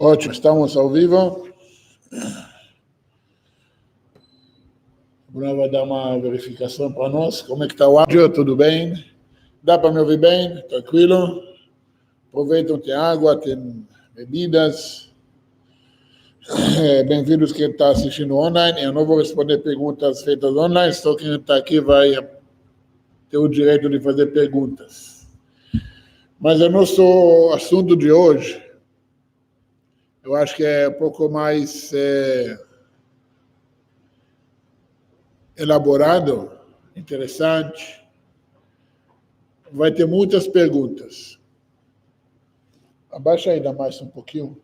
Ótimo, estamos ao vivo. O Bruno vai dar uma verificação para nós. Como é que está o áudio? Tudo bem? Dá para me ouvir bem? Tranquilo? Aproveitam, tem água, tem bebidas. Bem-vindos quem está assistindo online. Eu não vou responder perguntas feitas online, só quem está aqui vai ter o direito de fazer perguntas. Mas o nosso assunto de hoje, eu acho que é um pouco mais elaborado, interessante. Vai ter muitas perguntas. Abaixa ainda mais um pouquinho.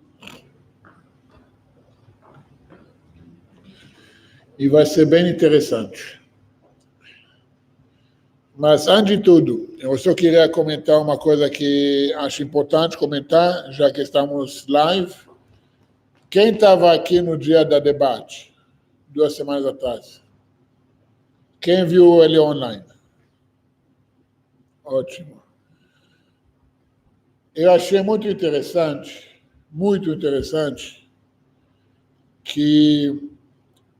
E vai ser bem interessante. Mas, antes de tudo, eu só queria comentar uma coisa que acho importante comentar, já que estamos live. Quem estava aqui no dia da debate, 2 semanas atrás? Quem viu ele online? Ótimo. Eu achei muito interessante, que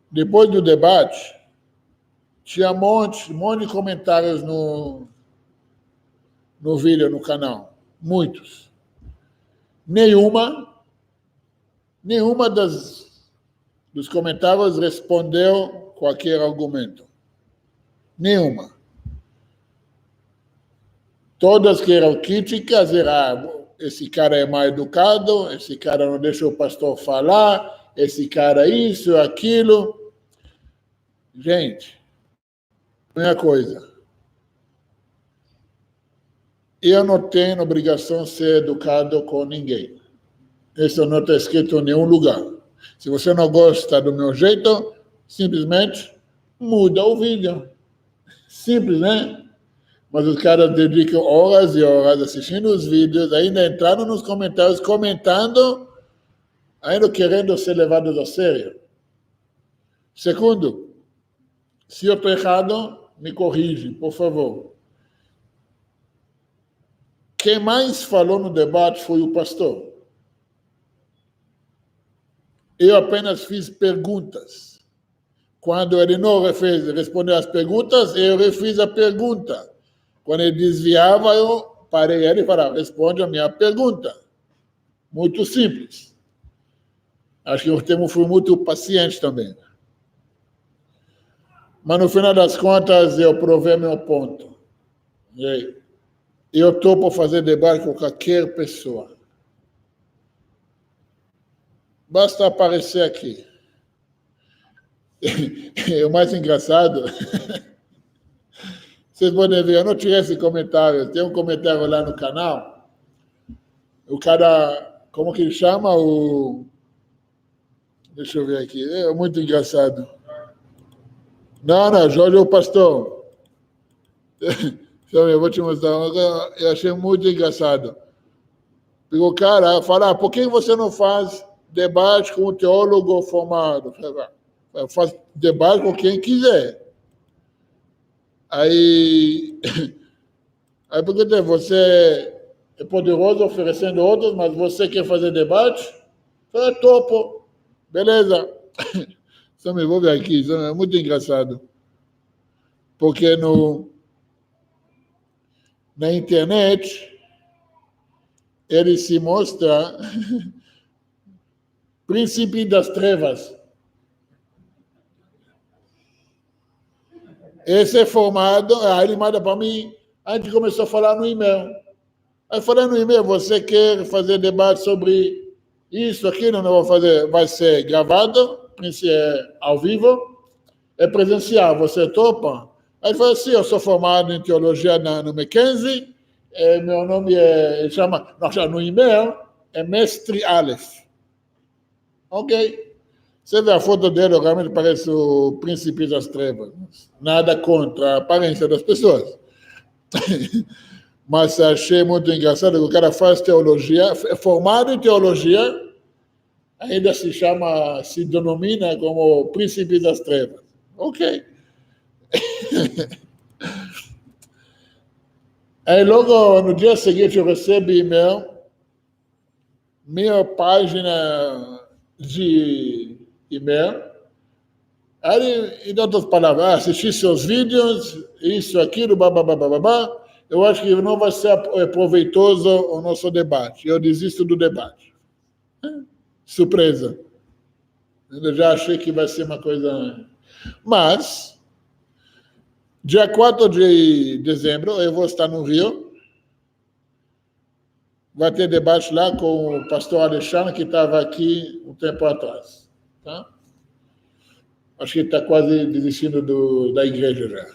depois do debate, tinha um monte de comentários no vídeo, no canal. Muitos. Nenhuma dos comentários respondeu qualquer argumento. Nenhuma. Todas que eram críticas eram: esse cara é mal educado, esse cara não deixa o pastor falar, esse cara isso, aquilo. Gente, primeira coisa, eu não tenho obrigação de ser educado com ninguém. Isso não está escrito em nenhum lugar. Se você não gosta do meu jeito, simplesmente muda o vídeo. Simples, né? Mas os caras dedicam horas e horas assistindo os vídeos, ainda entrando nos comentários, comentando, ainda querendo ser levados a sério. Segundo, se eu estou errado, me corrige, por favor. Quem mais falou no debate foi o pastor. Eu apenas fiz perguntas. Quando ele não respondeu as perguntas, eu refiz a pergunta. Quando ele desviava, eu parei ele e falava: responde a minha pergunta. Muito simples. Acho que o termo foi muito paciente também. Mas no final das contas, eu provei meu ponto. Eu estou por fazer debate com qualquer pessoa. Basta aparecer aqui. E o mais engraçado, vocês podem ver, eu não tirei esse comentário. Tem um comentário lá no canal. O cara, como que ele chama? Deixa eu ver aqui. É muito engraçado. Não, Jorge é o pastor. Eu vou te mostrar. Eu achei muito engraçado. O cara fala: por que você não faz debate com um teólogo formado? Faz debate com quem quiser. Aí porque você é poderoso oferecendo outros, mas você quer fazer debate? Fala: topo. Beleza. Só me vou ver aqui, isso é muito engraçado. Porque na internet ele se mostra príncipe das trevas. Esse é formado, aí ele manda para mim, a gente começou a falar no e-mail. Aí falei no e-mail: você quer fazer debate sobre isso, aquilo? Não vou fazer, vai ser gravado, ao vivo, é presencial, você topa? Aí ele falou assim: eu sou formado em teologia no Mackenzie, meu nome no e-mail, é Mestre Aleph. Ok. Você vê a foto dele, realmente parece o príncipe das trevas. Nada contra a aparência das pessoas. Mas achei muito engraçado que o cara faz teologia, é formado em teologia, ainda se denomina como príncipe das trevas. Ok. Aí logo no dia seguinte eu recebo e-mail meia página de e-mail. Aí, em outras palavras, assistir seus vídeos, isso, aquilo, babá. Eu acho que não vai ser proveitoso o nosso debate. Eu desisto do debate. Surpresa. Eu já achei que vai ser uma coisa... Mas, dia 4 de dezembro, eu vou estar no Rio. Vai ter debate lá com o pastor Alexandre, que estava aqui um tempo atrás. Tá? Acho que ele está quase desistindo da igreja já.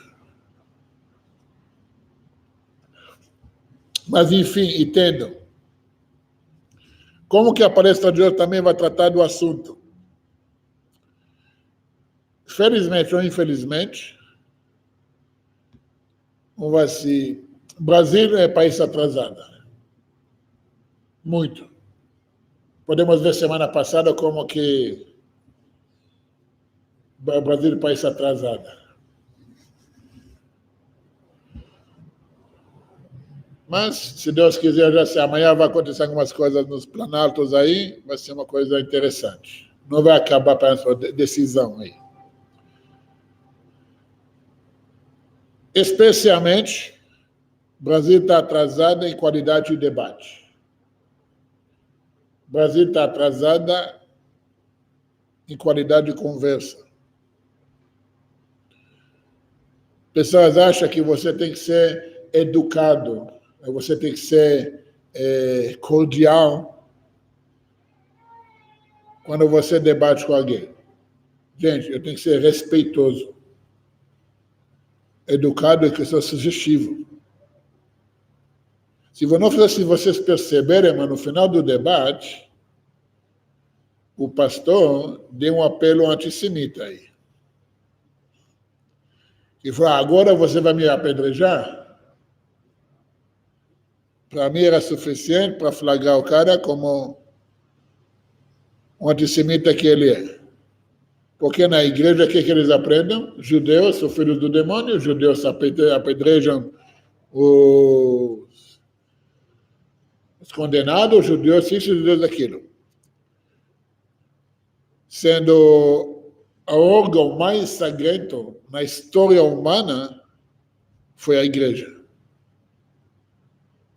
Mas, enfim, entendam. Como que a palestra de hoje também vai tratar do assunto? Felizmente ou infelizmente, o Brasil é país atrasado. Muito. Podemos ver semana passada como que o Brasil é país atrasado. Mas, se Deus quiser, já se amanhã vai acontecer algumas coisas nos planaltos aí, vai ser uma coisa interessante. Não vai acabar para essa decisão aí. Especialmente, o Brasil está atrasado em qualidade de debate. O Brasil está atrasado em qualidade de conversa. Pessoas acham que você tem que ser educado, você tem que ser cordial quando você debate com alguém. Gente, eu tenho que ser respeitoso. Educado é questão sugestiva. Se vocês perceberem, mas no final do debate, o pastor deu um apelo antissemita aí. E falou, agora você vai me apedrejar? Para mim era suficiente para flagrar o cara como um antissemita que ele é. Porque na igreja, o que eles aprendem? Judeus são filhos do demônio, judeus apedrejam os condenados, judeus isso, judeus aquilo. Sendo o órgão mais sagrado na história humana foi a igreja.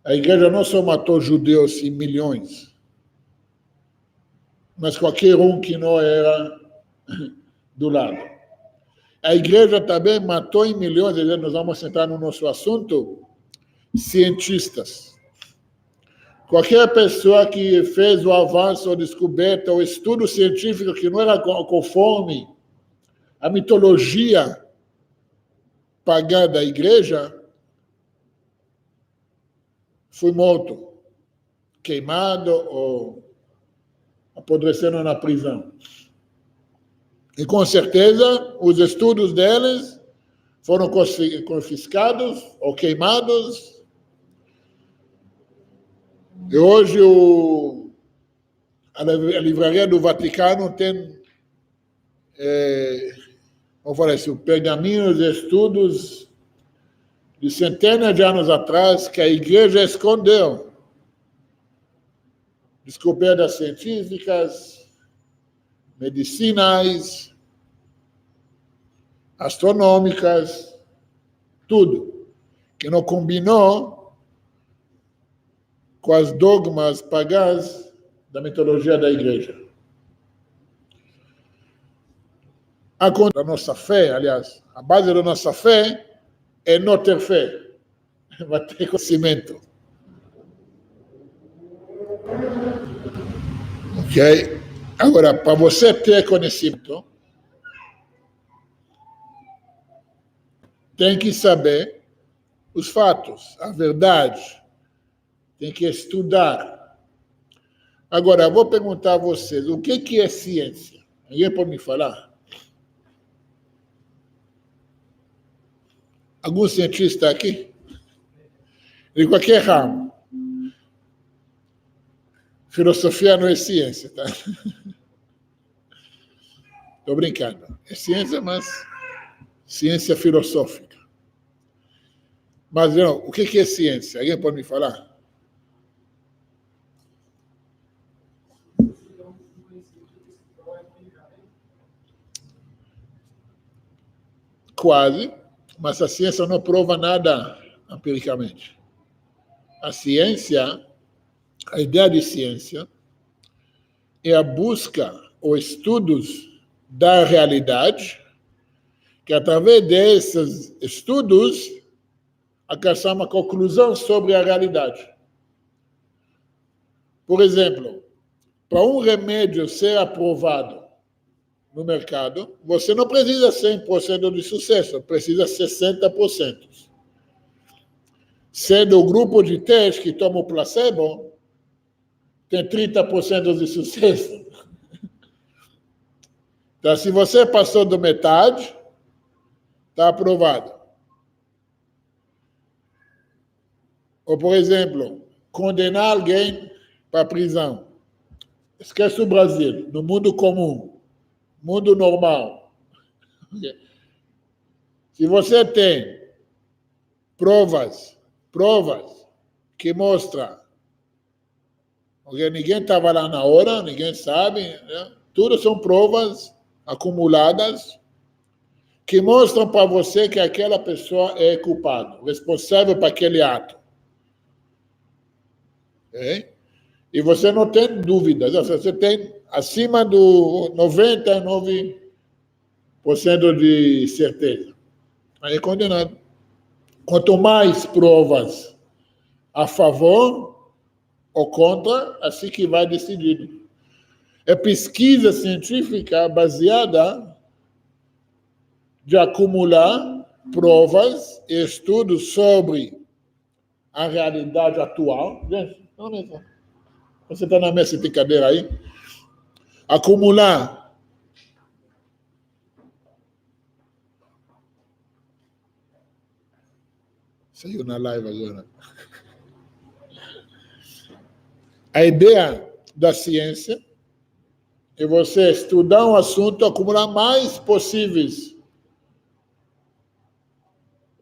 A igreja não só matou judeus em milhões, mas qualquer um que não era do lado. A igreja também matou em milhões, nós vamos entrar no nosso assunto, cientistas. Qualquer pessoa que fez o avanço, ou descoberta, ou estudo científico que não era conforme a mitologia pagã da igreja, foi morto, queimado ou apodrecendo na prisão. E com certeza os estudos deles foram confiscados ou queimados. E hoje a livraria do Vaticano tem, vamos falar assim, pergaminhos de estudos de centenas de anos atrás que a igreja escondeu. Descobertas científicas, medicinais, astronômicas, tudo que não combinou com as dogmas pagãs da mitologia da igreja. A nossa fé, aliás, a base da nossa fé é não ter fé, vai ter conhecimento. Ok? Agora, para você ter conhecimento, tem que saber os fatos, a verdade. Tem que estudar. Agora, eu vou perguntar a vocês, o que é ciência? Alguém pode me falar? Algum cientista aqui? De qualquer ramo. Filosofia não é ciência, tá? Estou brincando. É ciência, mas ciência filosófica. Mas não, o que é ciência? Alguém pode me falar? quase, mas a ciência não prova nada empiricamente. A ciência, a ideia de ciência, é a busca ou estudos da realidade, que através desses estudos alcançar uma conclusão sobre a realidade. Por exemplo, para um remédio ser aprovado no mercado, você não precisa 100% de sucesso, precisa 60%. Sendo o grupo de teste que toma o placebo, tem 30% de sucesso. Então, se você passou da metade, está aprovado. Ou, por exemplo, condenar alguém para a prisão. Esquece o Brasil, no mundo comum, mundo normal. Se você tem provas que mostram, porque ninguém estava lá na hora, ninguém sabe, né? Tudo são provas acumuladas que mostram para você que aquela pessoa é culpada, responsável por aquele ato. Okay? E você não tem dúvidas, você tem acima do 99% de certeza. Aí é condenado. Quanto mais provas a favor ou contra, assim que vai decidido. É pesquisa científica baseada de acumular provas e estudos sobre a realidade atual. Gente, você está na mesa de cadeira aí? Acumular saiu na live agora. A ideia da ciência é você estudar um assunto, acumular mais possíveis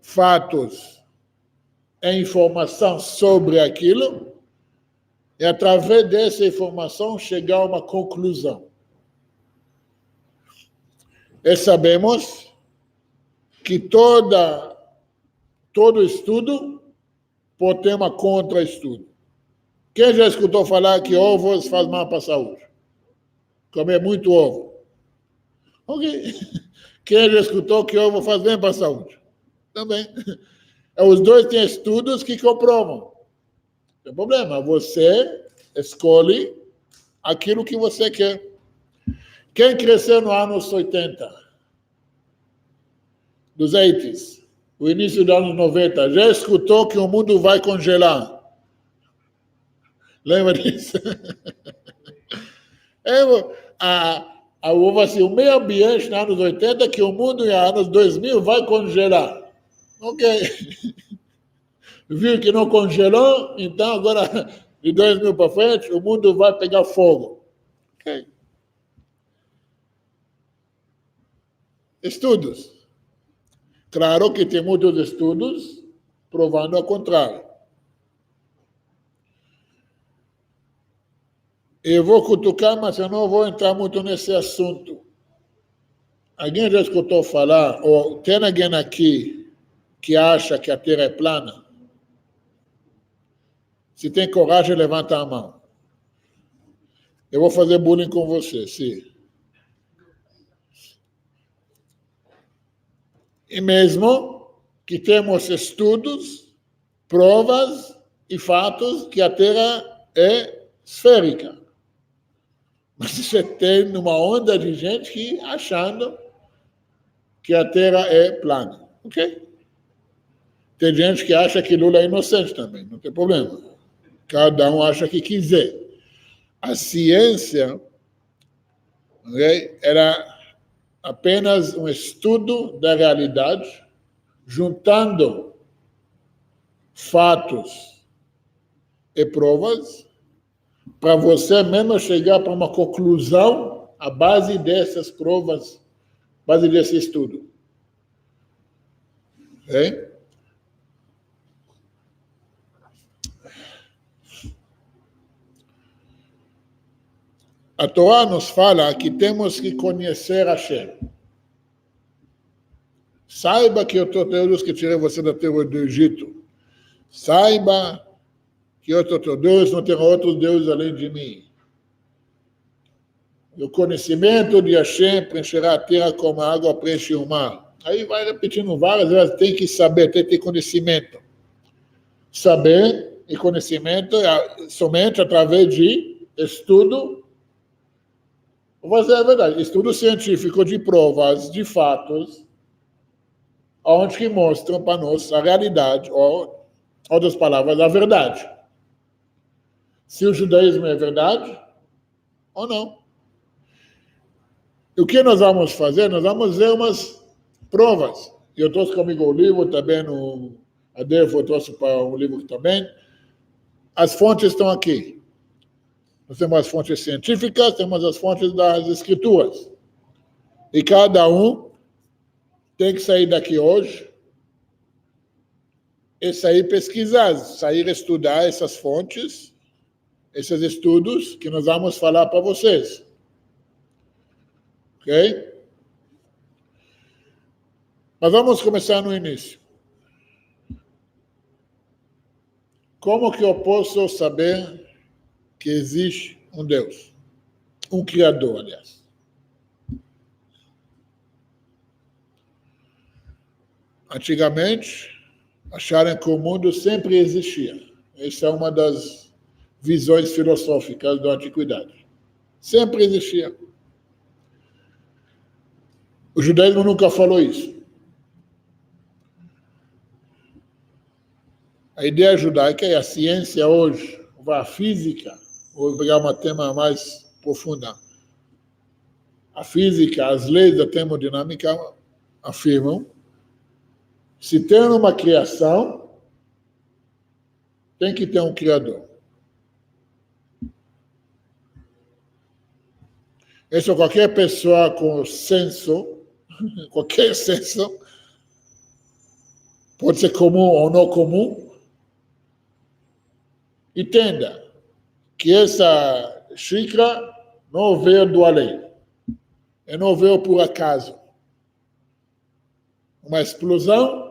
fatos e informação sobre aquilo e, através dessa informação, chegar a uma conclusão. E sabemos que todo estudo pode ter uma contra-estudo. Quem já escutou falar que ovos faz mal para a saúde? Comer muito ovo. Ok. Quem já escutou que ovo faz bem para a saúde? Também. Os dois têm estudos que comprovam. Não tem problema. Você escolhe aquilo que você quer. Quem cresceu nos anos 80, dos 80s, o início dos anos 90, já escutou que o mundo vai congelar? Lembra disso? Houve assim, o meio ambiente nos anos 80 que o mundo nos anos 2000 vai congelar. Ok. Viu que não congelou, então agora, de 2000 para frente, o mundo vai pegar fogo. Ok. Estudos. Claro que tem muitos estudos provando o contrário. Eu vou cutucar, mas eu não vou entrar muito nesse assunto. Alguém já escutou falar, ou tem alguém aqui que acha que a Terra é plana? Se tem coragem, levanta a mão. Eu vou fazer bullying com você, sim. E mesmo que temos estudos, provas e fatos que a Terra é esférica. Mas você tem uma onda de gente que achando que a Terra é plana. Ok? Tem gente que acha que Lula é inocente também, não tem problema. Cada um acha que quiser. A ciência, okay, era apenas um estudo da realidade, juntando fatos e provas, para você mesmo chegar para uma conclusão à base dessas provas, base desse estudo. Okay? A Torá nos fala que temos que conhecer Hashem. Saiba que eu estou Deus que tirei você da terra do Egito. Saiba que eu estou Deus, não tem outros deuses além de mim. E o conhecimento de Hashem preencherá a terra como a água preenche o mar. Aí vai repetindo várias vezes, tem que saber, tem que ter conhecimento. Saber e conhecimento somente através de estudo. Vou dizer a verdade, estudo científico de provas, de fatos, onde que mostram para nós a realidade, ou, outras palavras, a verdade. Se o judaísmo é verdade ou não. E o que nós vamos fazer? Nós vamos ver umas provas. Eu trouxe comigo o livro, também a Devo trouxe para um livro também. As fontes estão aqui. Nós temos as fontes científicas, temos as fontes das escrituras. E cada um tem que sair daqui hoje e sair pesquisar, sair estudar essas fontes, esses estudos que nós vamos falar para vocês. Ok? Mas vamos começar no início. Como que eu posso saber que existe um Deus? Um Criador, aliás. Antigamente, acharam que o mundo sempre existia. Essa é uma das visões filosóficas da antiguidade. Sempre existia. O judaísmo nunca falou isso. A ideia judaica é a ciência hoje, a física, vou pegar um tema mais profundo. A física, as leis da termodinâmica afirmam se tem uma criação, tem que ter um criador. Isso qualquer pessoa com senso, qualquer senso, pode ser comum ou não comum, entenda que essa xícara não veio do além. E não veio por acaso. Uma explosão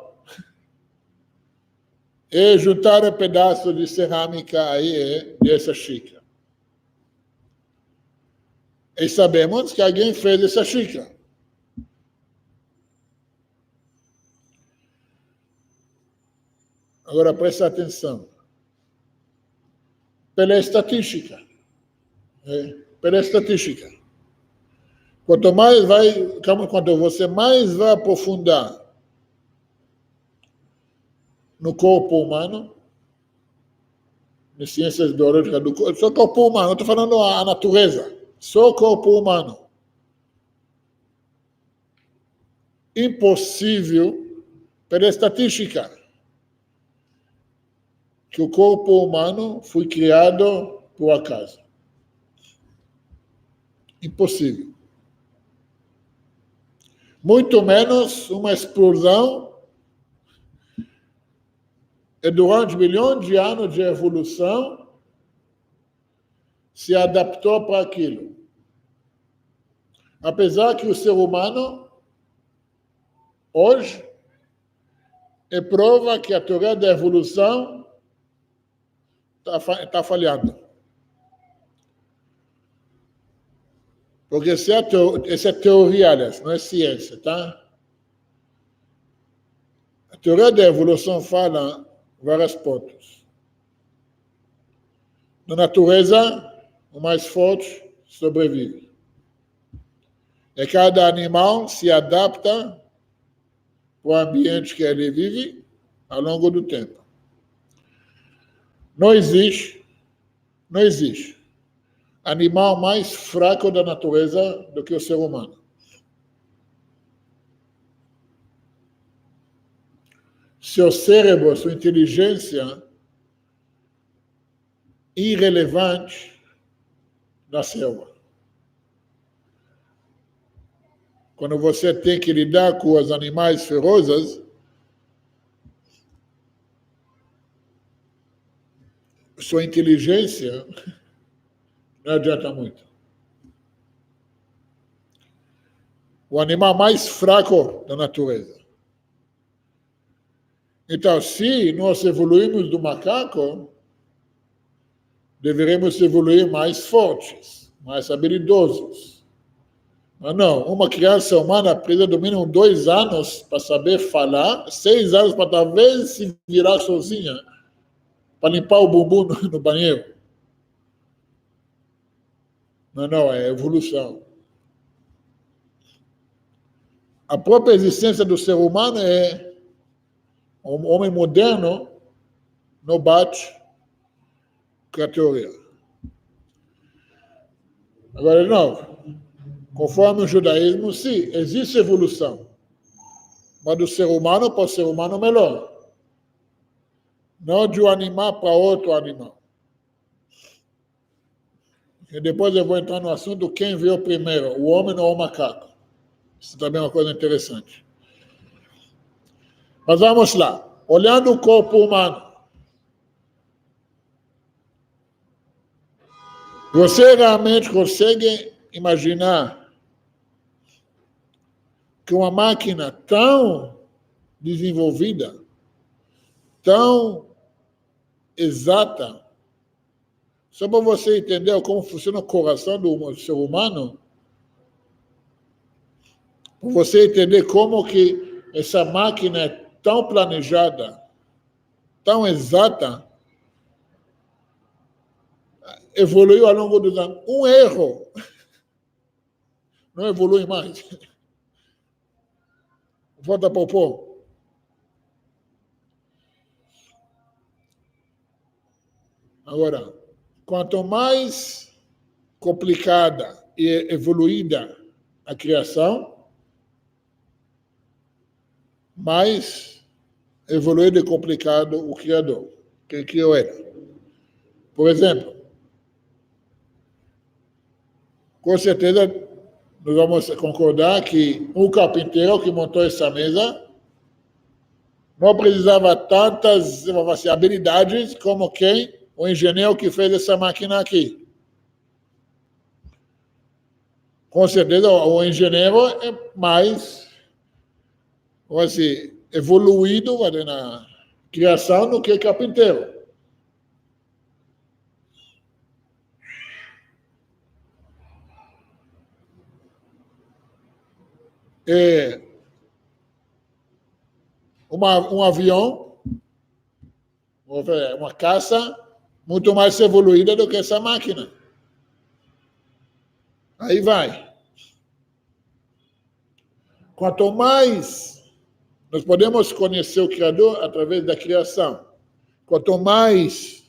e juntaram um pedaço de cerâmica aí dessa xícara. E sabemos que alguém fez essa xícara. Agora presta atenção. Pela estatística. Pela estatística. Quanto você mais vai aprofundar no corpo humano, nas ciências biológicas do corpo, só corpo humano, não estou falando a natureza, só corpo humano. Impossível, pela estatística, que o corpo humano foi criado por acaso. Impossível. Muito menos uma explosão e durante milhões de anos de evolução se adaptou para aquilo. Apesar que o ser humano hoje é prova que a teoria da evolução está falhando. Porque essa é teoria, aliás, não é ciência, tá? A teoria da evolução fala vários pontos. Na natureza, o mais forte sobrevive. E cada animal se adapta para o ambiente que ele vive ao longo do tempo. Não existe animal mais fraco da natureza do que o ser humano. Seu cérebro, sua inteligência irrelevante na selva. Quando você tem que lidar com os animais ferozes, sua inteligência não adianta muito. O animal mais fraco da natureza. Então, se nós evoluímos do macaco, deveremos evoluir mais fortes, mais habilidosos. Mas não, uma criança humana precisa do mínimo 2 anos para saber falar, 6 anos para talvez se virar sozinha, para limpar o bumbum no banheiro. Não, é evolução. A própria existência do ser humano é um homem moderno, não bate com a teoria. Agora, não. Conforme o judaísmo, sim, existe evolução. Mas do ser humano para o ser humano melhor. Não de um animal para outro animal. E depois eu vou entrar no assunto quem veio primeiro, o homem ou o macaco. Isso também é uma coisa interessante. Mas vamos lá. Olhando o corpo humano. Você realmente consegue imaginar que uma máquina tão desenvolvida, tão exata, só para você entender como funciona o coração do ser humano, para você entender como que essa máquina é tão planejada, tão exata, evoluiu ao longo dos anos. Um erro não evolui mais. Volta para o povo. Agora, quanto mais complicada e evoluída a criação, mais evoluído e complicado o Criador, que criou ela. Por exemplo, com certeza nós vamos concordar que o carpinteiro que montou essa mesa não precisava tantas habilidades como quem? O engenheiro que fez essa máquina aqui. Com certeza o engenheiro é mais evoluído na criação do que o carpinteiro. Um avião, uma caça, muito mais evoluída do que essa máquina. Aí vai. Quanto mais nós podemos conhecer o Criador através da criação, quanto mais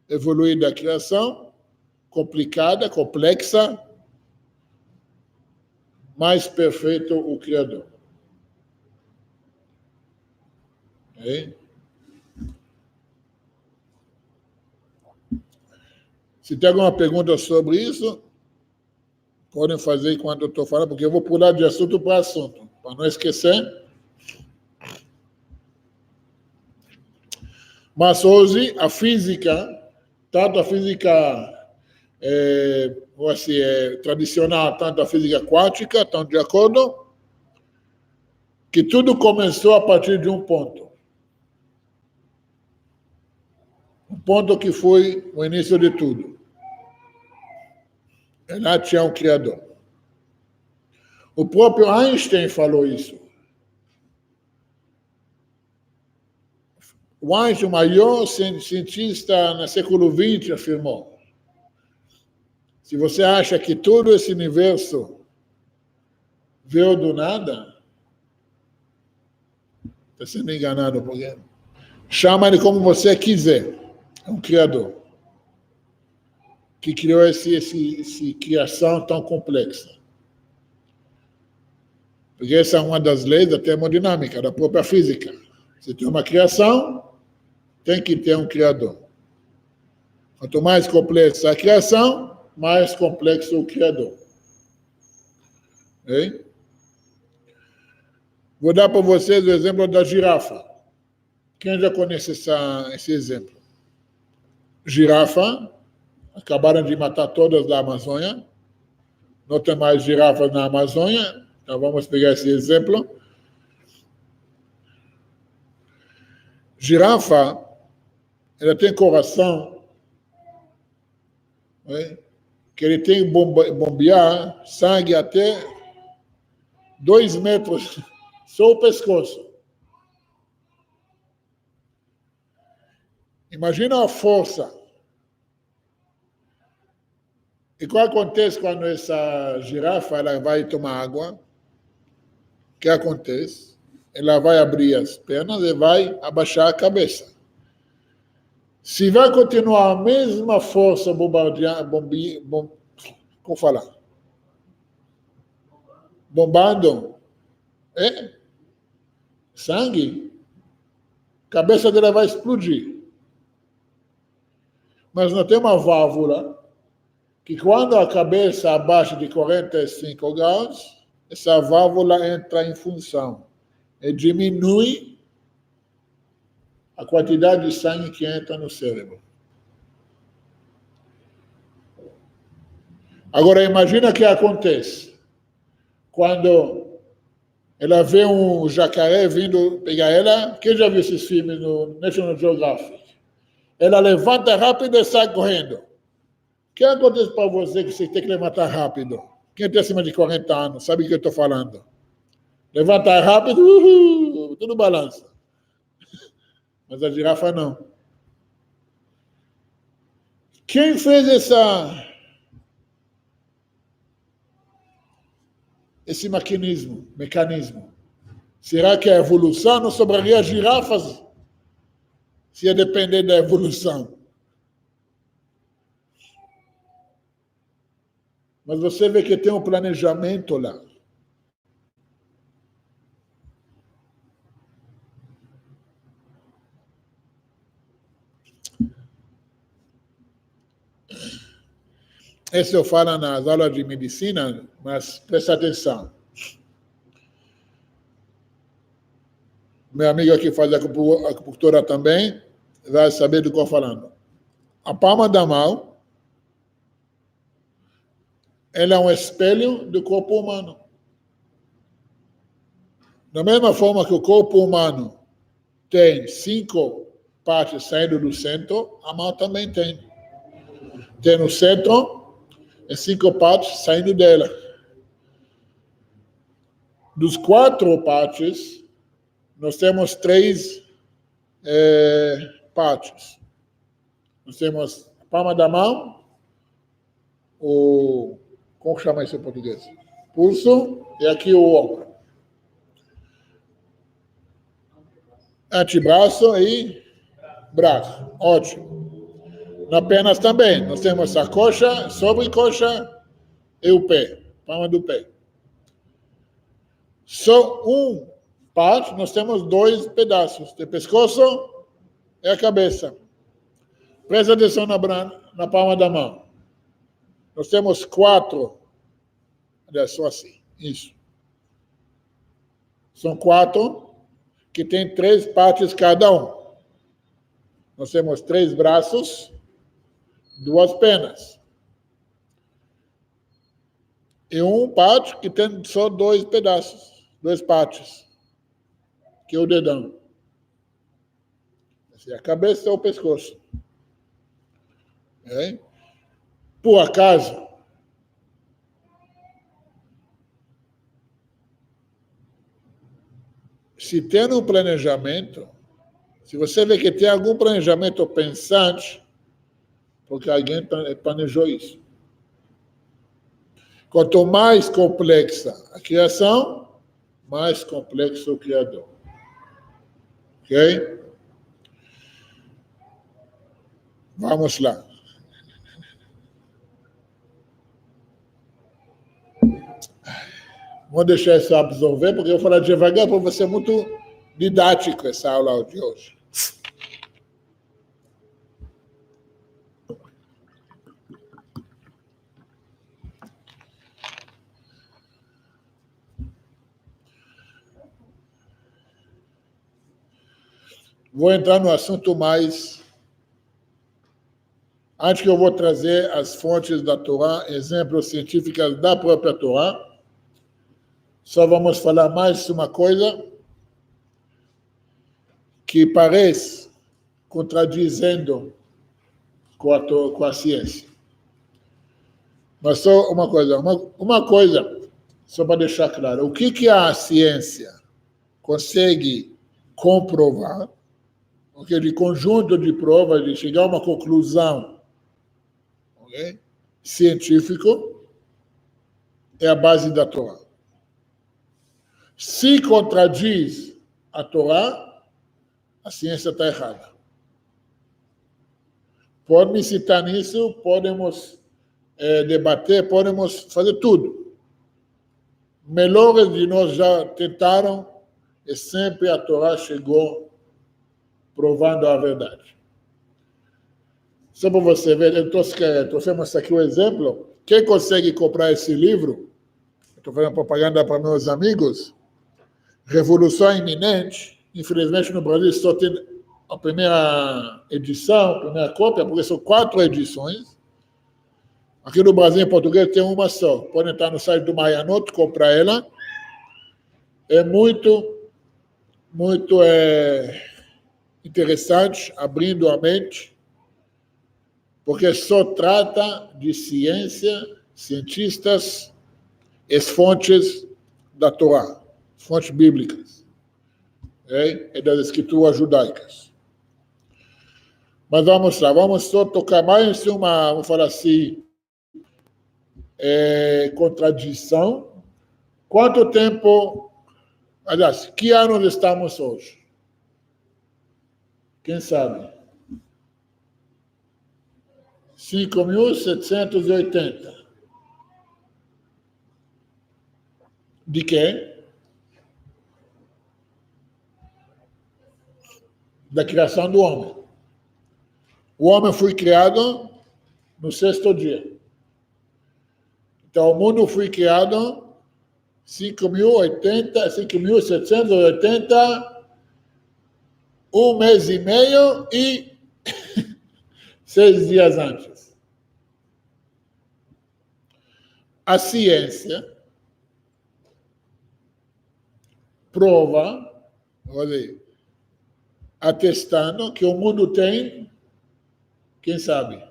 evoluída a criação, complicada, complexa, mais perfeito o Criador. Se tem alguma pergunta sobre isso, podem fazer enquanto eu estou falando, porque eu vou pular de assunto para assunto, para não esquecer. Mas hoje, a física, tanto a física tradicional, tanto a física quântica, estão de acordo que tudo começou a partir de um ponto. Um ponto que foi o início de tudo. Lá tinha um Criador. O próprio Einstein falou isso. O Einstein, o maior cientista no século XX, afirmou: se você acha que todo esse universo veio do nada, está sendo enganado, porque chama ele como você quiser. É um Criador que criou essa criação tão complexa. Porque essa é uma das leis da termodinâmica, da própria física. Se tem uma criação, tem que ter um Criador. Quanto mais complexa a criação, mais complexo o Criador. Okay? Vou dar para vocês o exemplo da girafa. Quem já conhece esse exemplo? Girafa, acabaram de matar todas da Amazônia, não tem mais girafas na Amazônia, então vamos pegar esse exemplo. Girafa, ela tem coração, né, que ele tem que bombear sangue até 2 metros, só o pescoço. Imagina a força. E o que acontece quando essa girafa ela vai tomar água? O que acontece? Ela vai abrir as pernas e vai abaixar a cabeça. Se vai continuar a mesma força como falar? Bombando sangue, a cabeça dela vai explodir. Mas não tem uma válvula que quando a cabeça abaixa de 45 graus, essa válvula entra em função e diminui a quantidade de sangue que entra no cérebro. Agora, imagina o que acontece quando ela vê um jacaré vindo pegar ela. Quem já viu esses filmes no National Geographic? Ela levanta rápido e sai correndo. O que acontece para você que você tem que levantar rápido? Quem tem acima de 40 anos sabe o que eu estou falando. Levanta rápido, tudo balança. Mas a girafa não. Quem fez esse mecanismo? Será que a evolução não sobraria girafas se ia depender da evolução? Mas você vê que tem um planejamento lá. Isso eu falo nas aulas de medicina, mas presta atenção. Meu amigo aqui faz acupuntura também, vai saber do que eu estou falando. A palma da mão, ela é um espelho do corpo humano. Da mesma forma que o corpo humano tem 5 partes saindo do centro, a mão também tem. Tem no centro e 5 partes saindo dela. Dos 4 partes, nós temos 3 partes. Nós temos a palma da mão, como chama isso em português? Pulso, e aqui o ombro. Antebraço e braço. Ótimo. Nas pernas também. Nós temos a coxa, sobrecoxa e o pé. Palma do pé. Só parte, nós temos 2 pedaços. O pescoço e a cabeça. Presta atenção na palma da mão. Nós temos 4. Olha só assim. Isso. São 4 que tem 3 partes cada um. Nós temos 3 braços, 2 pernas. E parte que tem só 2 pedaços, 2 partes, que é o dedão. Essa é a cabeça e o pescoço. Por acaso, se tem um planejamento, se você vê que tem algum planejamento pensante, porque alguém planejou isso. Quanto mais complexa a criação, mais complexo o criador. Ok? Vamos lá. Vou deixar isso absorver, porque eu vou falar devagar, porque vai ser muito didático essa aula de hoje. Vou entrar no assunto mais... Antes que eu vou trazer as fontes da Torá, exemplos científicos da própria Torá, só vamos falar mais uma coisa. que parece contradizendo com a ciência. Mas só uma coisa, só para deixar claro, o que a ciência consegue comprovar, porque de conjunto de provas, de chegar a uma conclusão, okay, científico, é a base da Torá. Se contradiz a Torá, a ciência está errada. Pode me citar nisso, podemos debater, podemos fazer tudo. Melhores de nós já tentaram e sempre a Torá chegou provando a verdade. Só para você ver, eu estou mostrando aqui um exemplo. Quem consegue comprar esse livro, estou fazendo propaganda para meus amigos, Revolução Iminente, infelizmente no Brasil só tem a primeira edição, a primeira cópia, porque são 4 edições. Aqui no Brasil, em português, tem uma só. Pode entrar no site do Mayanot, comprar ela. É muito interessante, abrindo a mente, porque só trata de ciência, cientistas, as fontes da Torá, fontes bíblicas, e das escrituras judaicas. Mas vamos lá, vamos só tocar mais uma, vamos falar assim, contradição. Quanto tempo, aliás, que anos estamos hoje? Quem sabe? 5.780. De quê? Da criação do homem. O homem foi criado no 6º dia. Então, o mundo foi criado 5.780, 1 mês e meio e 6 dias antes. A ciência prova, olha, atestando que o mundo tem, quem sabe,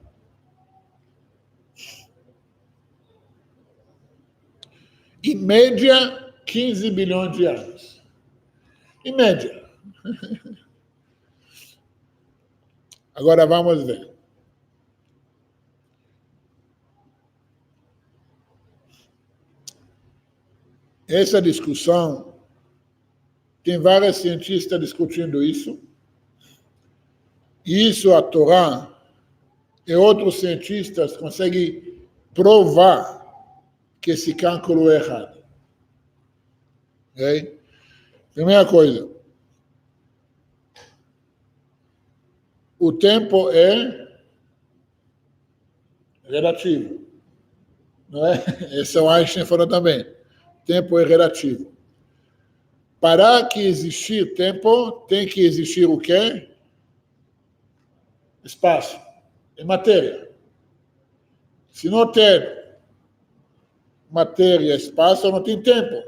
em média, 15 bilhões de anos. Em média. Agora vamos ver. Essa discussão, tem vários cientistas discutindo isso. E isso a Torá e outros cientistas conseguem provar que esse cálculo é errado. Okay? Primeira coisa, o tempo é relativo. Não é? Esse é o Einstein falou também. Tempo é relativo. Para que existir tempo, tem que existir o quê? Espaço. É matéria. Se não tem matéria e espaço, não tem tempo.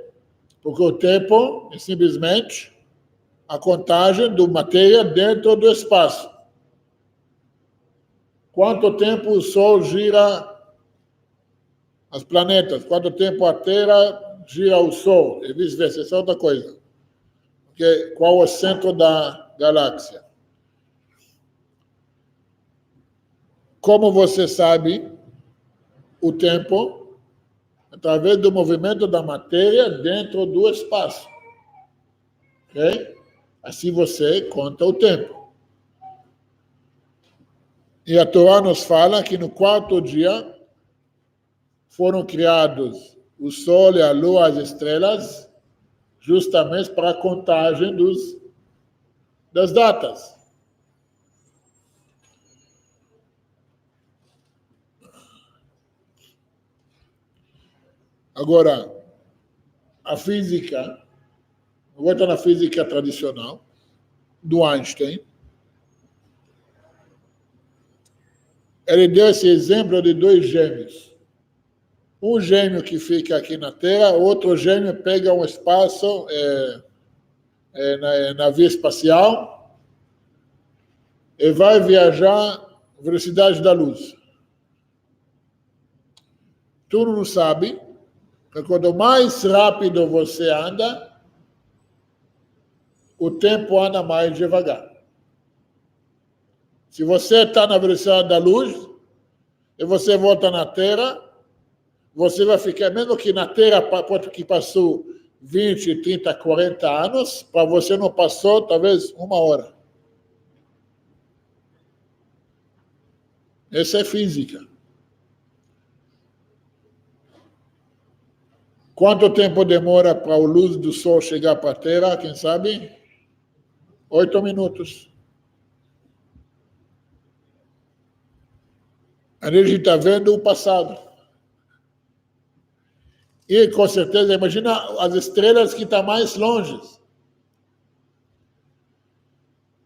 Porque o tempo é simplesmente a contagem da matéria dentro do espaço. Quanto tempo o Sol gira os planetas, quanto tempo a Terra gira o Sol, e vice-versa, essa é outra coisa. Porque qual é o centro da galáxia? Como você sabe, o tempo, através do movimento da matéria dentro do espaço. Ok? Assim você conta o tempo. E a Torá nos fala que no 4º dia foram criados o Sol, a Lua, as estrelas, justamente para a contagem das datas. Agora, a física, vou entrar na física tradicional, do Einstein, ele deu esse exemplo de 2 gêmeos. Um gêmeo que fica aqui na Terra, outro gêmeo pega um espaço na via espacial e vai viajar à velocidade da luz. Tu não sabe que quanto mais rápido você anda, o tempo anda mais devagar. Se você está na velocidade da luz e você volta na Terra, você vai ficar, mesmo que na Terra que passou 20, 30, 40 anos, para você não passou talvez 1 hora. Essa é física. Quanto tempo demora para a luz do Sol chegar para a Terra? Quem sabe? 8 minutos. A gente está vendo o passado. E, com certeza, imagina as estrelas que estão mais longe.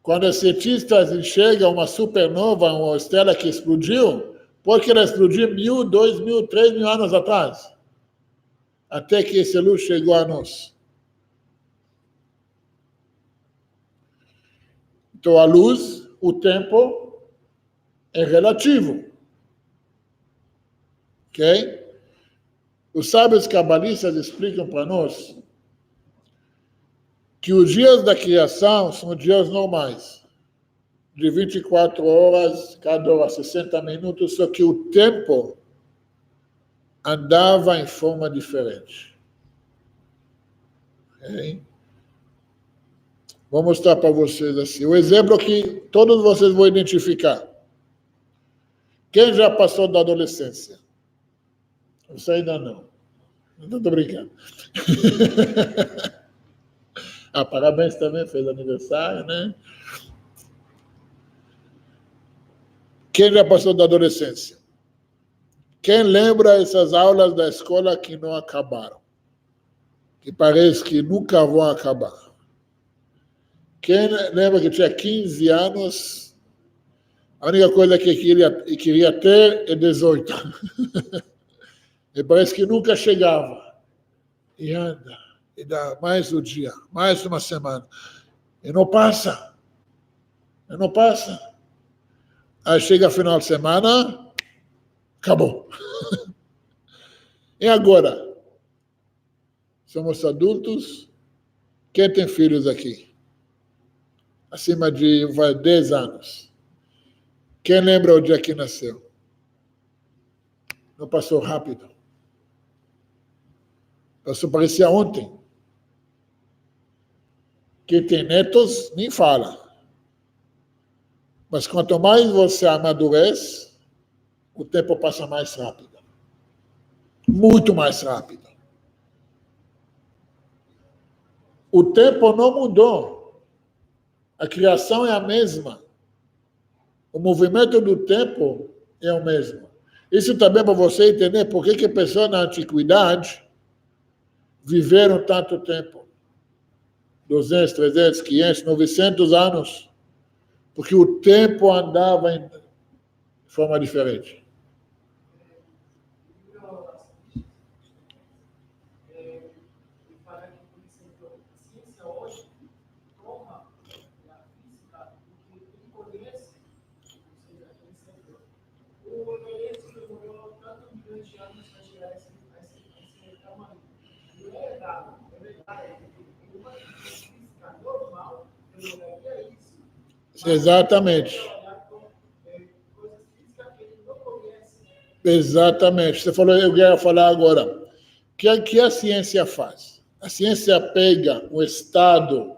Quando os cientistas enxergam uma supernova, uma estrela que explodiu, porque ela explodiu 1.000, 2.000, 3.000 anos atrás. Até que essa luz chegou a nós. Então, a luz, o tempo, é relativo. Ok? Os sábios cabalistas explicam para nós que os dias da criação são dias normais, de 24 horas, cada hora 60 minutos, só que o tempo andava em forma diferente. Okay? Vou mostrar para vocês assim. O exemplo que todos vocês vão identificar. Quem já passou da adolescência? Você ainda não. Não estou brincando. Parabéns também, fez aniversário, né? Quem já passou da adolescência? Quem lembra essas aulas da escola que não acabaram? Que parece que nunca vão acabar. Quem lembra que tinha 15 anos, a única coisa que queria ter é 18. E parece que nunca chegava. E anda, e dá mais um dia, mais uma semana. E não passa. E não passa. Aí chega final de semana, acabou. E agora? Somos adultos. Quem tem filhos aqui? Acima de 10 anos. Quem lembra o dia que nasceu? Não passou rápido. Passou, parecia ontem. Quem tem netos, nem fala. Mas quanto mais você amadurece, o tempo passa mais rápido. Muito mais rápido. O tempo não mudou. A criação é a mesma. O movimento do tempo é o mesmo. Isso também para você entender por que pessoas na antiguidade viveram tanto tempo. 200, 300, 500, 900 anos. Porque o tempo andava de forma diferente. Exatamente. Exatamente. Você falou, eu ia falar agora. O que a ciência faz? A ciência pega o estado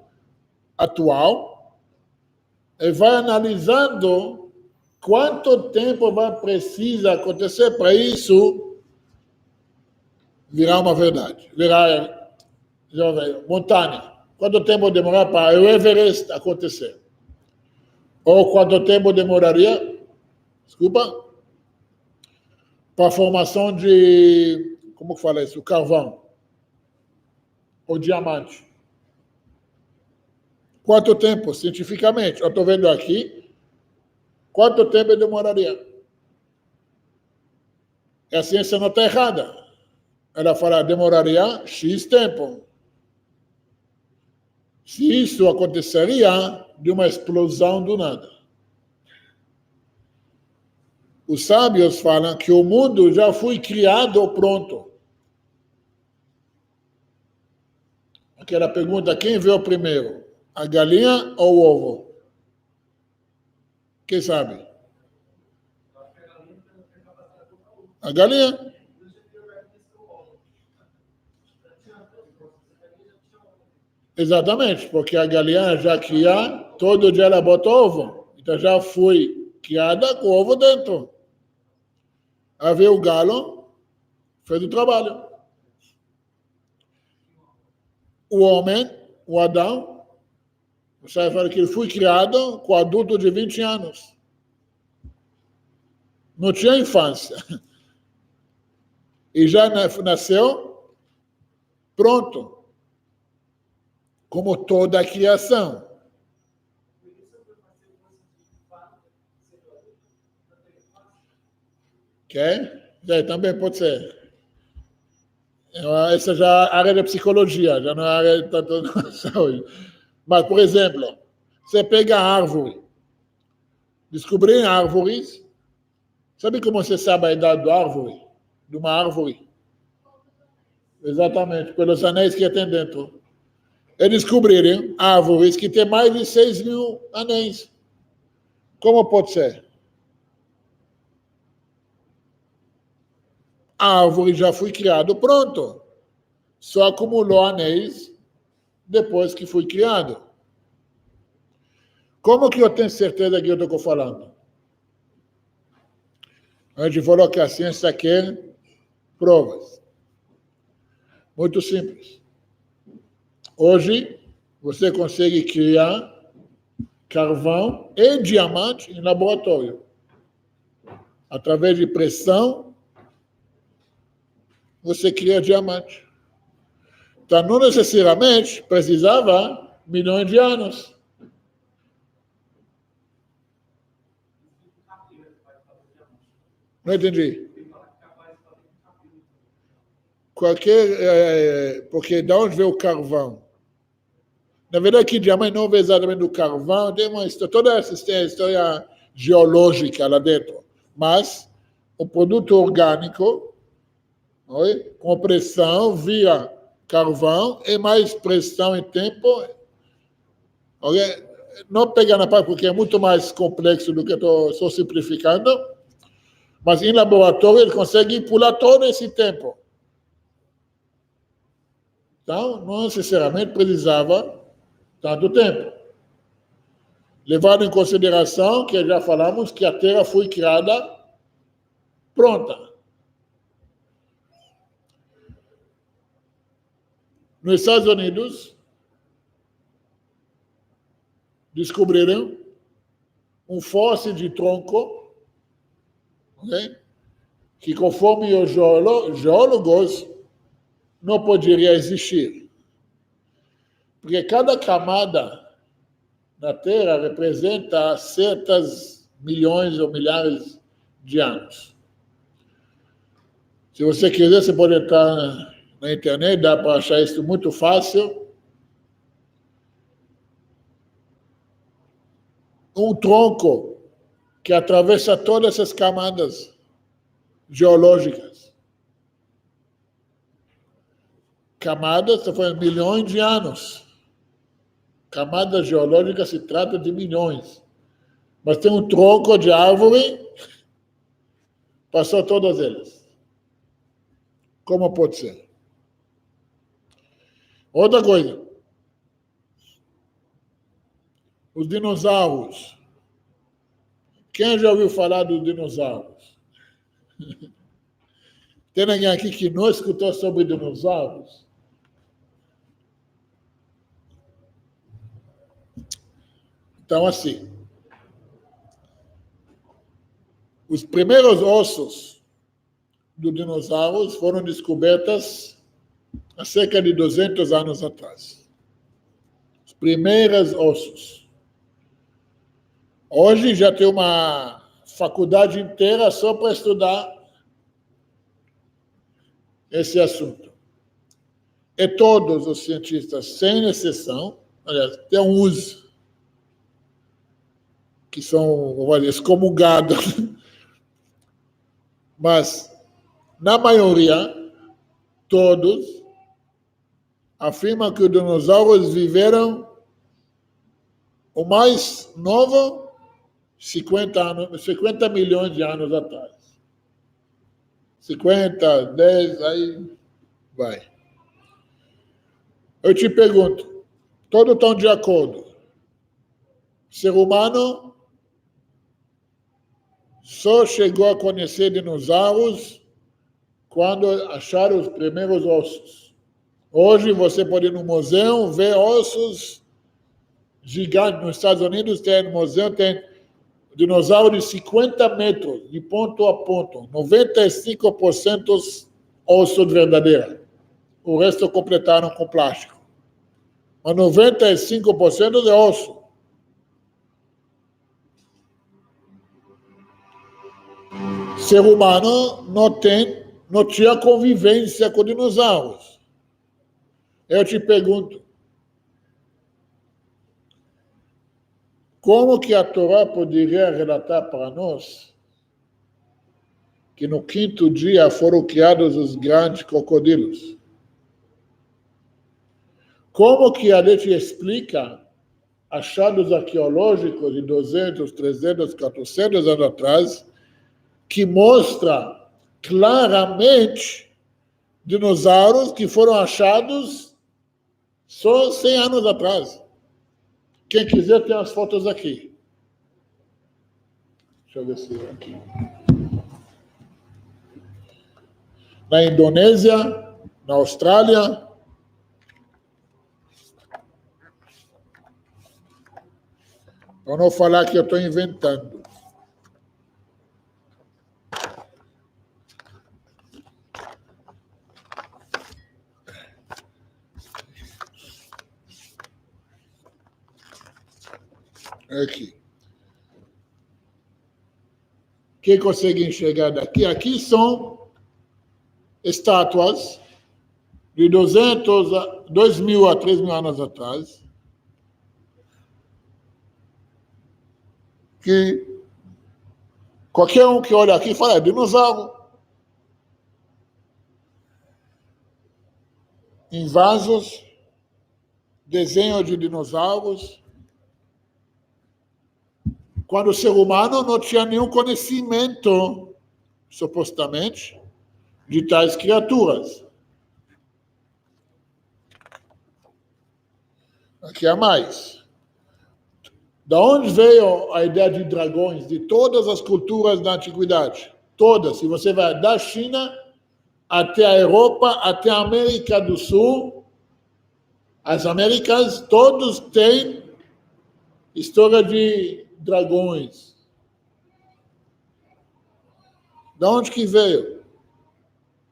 atual e vai analisando quanto tempo vai precisar acontecer para isso virar uma verdade, virar montanha. Quanto tempo demorar para o Everest acontecer? Ou quanto tempo demoraria, desculpa, para a formação de, como que fala isso, o carvão, ou diamante? Quanto tempo, cientificamente? Eu estou vendo aqui, quanto tempo demoraria? E a ciência não está errada. Ela fala, demoraria X tempo. Se isso aconteceria de uma explosão do nada. Os sábios falam que o mundo já foi criado pronto. Aquela pergunta, quem veio primeiro? A galinha ou o ovo? Quem sabe? A galinha. Exatamente, porque a galinha já cria, todo dia ela bota ovo. Então já foi criada com o ovo dentro. Aí veio o galo, fez o trabalho. O homem, o Adão, você fala que ele foi criado com adulto de 20 anos. Não tinha infância. E já nasceu pronto. Como toda a criação. Ok? Também pode ser. Essa já é a área da psicologia, já não é a área da saúde. Mas, por exemplo, você pega a árvore, descobrir árvores, sabe como você sabe a idade da árvore? De uma árvore? Exatamente, pelos anéis que tem dentro. Eles descobriram árvores que têm mais de 6.000 anéis. Como pode ser? A árvore já foi criada, pronto. Só acumulou anéis depois que foi criado. Como que eu tenho certeza que eu estou falando? A gente falou que a ciência quer provas. Muito simples. Hoje, você consegue criar carvão e diamante em laboratório. Através de pressão, você cria diamante. Então, não necessariamente precisava milhões de anos. Não entendi. Porque de onde veio o carvão? Na verdade, que diamante não veio exatamente do carvão, tem uma história, toda essa história geológica lá dentro. Mas o produto orgânico, com pressão via carvão e mais pressão em tempo, não pega na parte porque é muito mais complexo do que estou simplificando, mas em laboratório ele consegue pular todo esse tempo. Então, não necessariamente precisava tanto tempo. Levando em consideração que já falamos que a Terra foi criada pronta. Nos Estados Unidos, descobriram um fóssil de tronco, que conforme os geólogos, não poderia existir. Porque cada camada na Terra representa certas milhões ou milhares de anos. Se você quiser, você pode entrar na internet, dá para achar isso muito fácil. Um tronco que atravessa todas essas camadas geológicas. Camadas, estou falando milhões de anos. Camadas geológicas se trata de milhões. Mas tem um tronco de árvore, passou todas elas. Como pode ser? Outra coisa. Os dinossauros. Quem já ouviu falar dos dinossauros? Tem alguém aqui que não escutou sobre dinossauros? Então, assim, os primeiros ossos dos dinossauros foram descobertos há cerca de 200 anos atrás. Os primeiros ossos. Hoje já tem uma faculdade inteira só para estudar esse assunto. E todos os cientistas, sem exceção, aliás, tem uns que são excomungados Mas, na maioria, todos afirmam que os dinossauros viveram o mais novo 50 milhões de anos atrás. 50, 10, aí vai. Eu te pergunto, todos estão de acordo. O ser humano só chegou a conhecer dinossauros quando acharam os primeiros ossos. Hoje você pode ir no museu ver ossos gigantes. Nos Estados Unidos tem museu, tem dinossauro de 50 metros, de ponto a ponto. 95% osso verdadeiro. O resto completaram com plástico. Mas 95% é osso. Ser humano não tinha convivência com dinossauros. Eu te pergunto, como que a Torá poderia relatar para nós que no quinto dia foram criados os grandes crocodilos? Como que a gente explica achados arqueológicos de 200, 300, 400 anos atrás que mostra claramente dinossauros que foram achados só 100 anos atrás? Quem quiser tem as fotos aqui. Deixa eu ver se é aqui. Na Indonésia, na Austrália. Para não falar que eu estou inventando. Aqui. Quem consegue enxergar daqui? Aqui são estátuas de 2.000 a 3.000 anos atrás, que qualquer um que olha aqui fala, é dinossauro. Em vasos, desenho de dinossauros, quando o ser humano não tinha nenhum conhecimento, supostamente, de tais criaturas. Aqui há mais. Da onde veio a ideia de dragões de todas as culturas da antiguidade? Todas. Se você vai da China até a Europa, até a América do Sul, as Américas, todos têm história de dragões. Da onde que veio?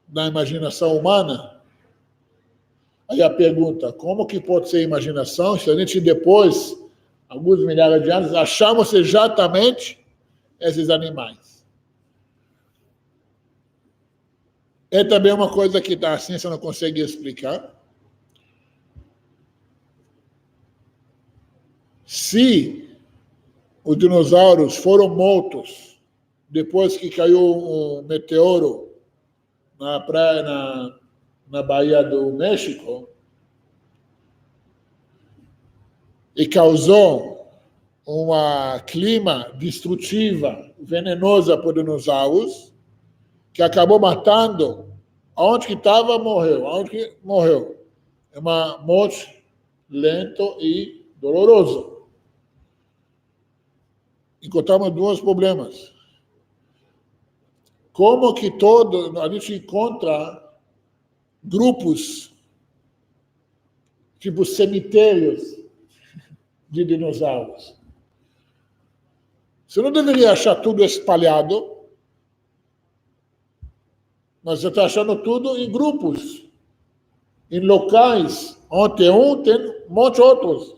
Da imaginação humana? Aí a pergunta, como que pode ser imaginação se a gente depois, alguns milhares de anos, achamos exatamente esses animais? É também uma coisa que a ciência não consegue explicar. Se os dinossauros foram mortos depois que caiu um meteoro na praia, na Baía do México, e causou uma clima destrutiva, venenosa para os dinossauros, que acabou matando, aonde que estava, morreu. Aonde que morreu? É uma morte lenta e dolorosa. Encontramos dois problemas. Como que a gente encontra grupos, tipo cemitérios de dinossauros? Você não deveria achar tudo espalhado, mas você está achando tudo em grupos, em locais, onde tem um monte de outros.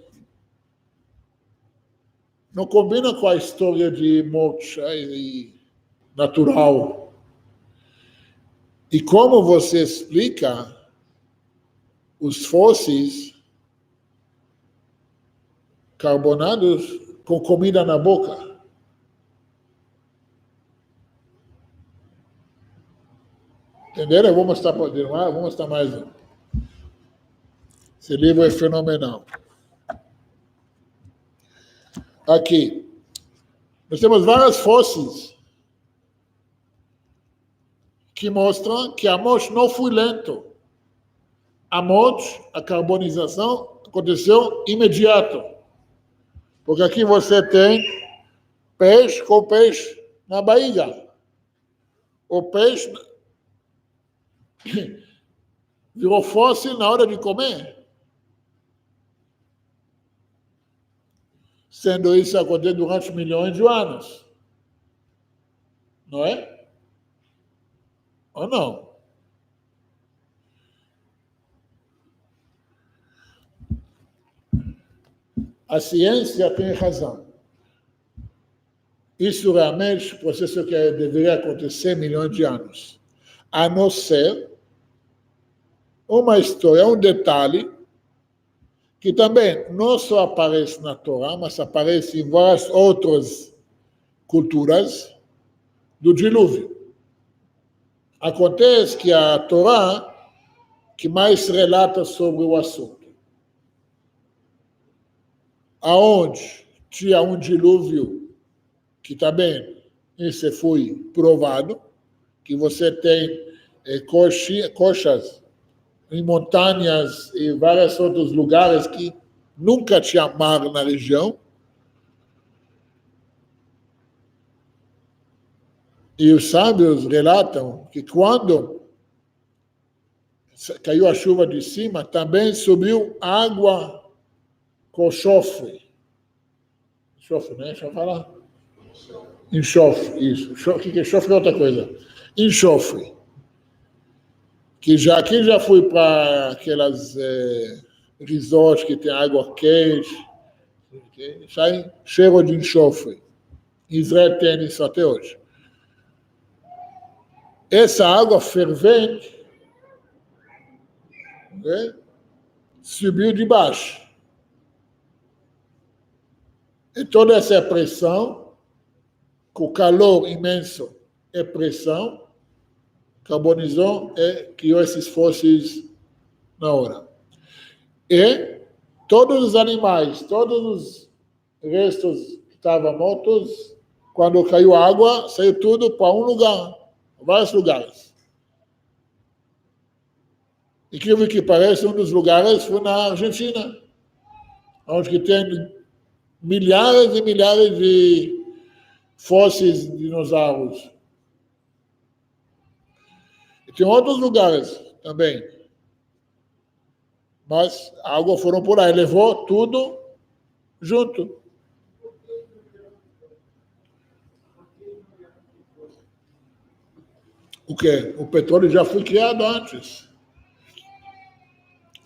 Não combina com a história de morte natural. E como você explica os fósseis carbonados com comida na boca? Entenderam? Eu vou mostrar mais um. Esse livro é fenomenal. Aqui. Nós temos várias fósseis que mostram que a morte não foi lenta. A morte, a carbonização, aconteceu imediato. Porque aqui você tem peixe com peixe na barriga. O peixe virou fóssil na hora de comer. Sendo isso acontecer durante milhões de anos. Não é? Ou não? A ciência tem razão. Isso realmente é um processo que deveria acontecer milhões de anos. A não ser uma história, um detalhe, que também não só aparece na Torá, mas aparece em várias outras culturas do dilúvio. Acontece que a Torá que mais relata sobre o assunto. Aonde tinha um dilúvio, que também isso foi provado, que você tem coxas em montanhas e vários outros lugares que nunca tinha mar na região. E os sábios relatam que quando caiu a chuva de cima, também subiu água com chofre. Chofre, né? Deixa eu falar. Enxofre, isso. O que é chofre é outra coisa. Enxofre. Aqui já fui para aquelas resorts que tem água quente, sai cheiro de enxofre. Israel tem isso até hoje. Essa água fervente subiu de baixo. E toda essa pressão, com o calor imenso e pressão, carbonizou e criou esses fósseis na hora. E todos os animais, todos os restos que estavam mortos, quando caiu a água, saiu tudo para um lugar, vários lugares. Incrível que pareça, um dos lugares foi na Argentina, onde que tem milhares e milhares de fósseis de dinossauros. E tem outros lugares também. Mas a água foram por aí, levou tudo junto. O quê? O petróleo já foi criado antes.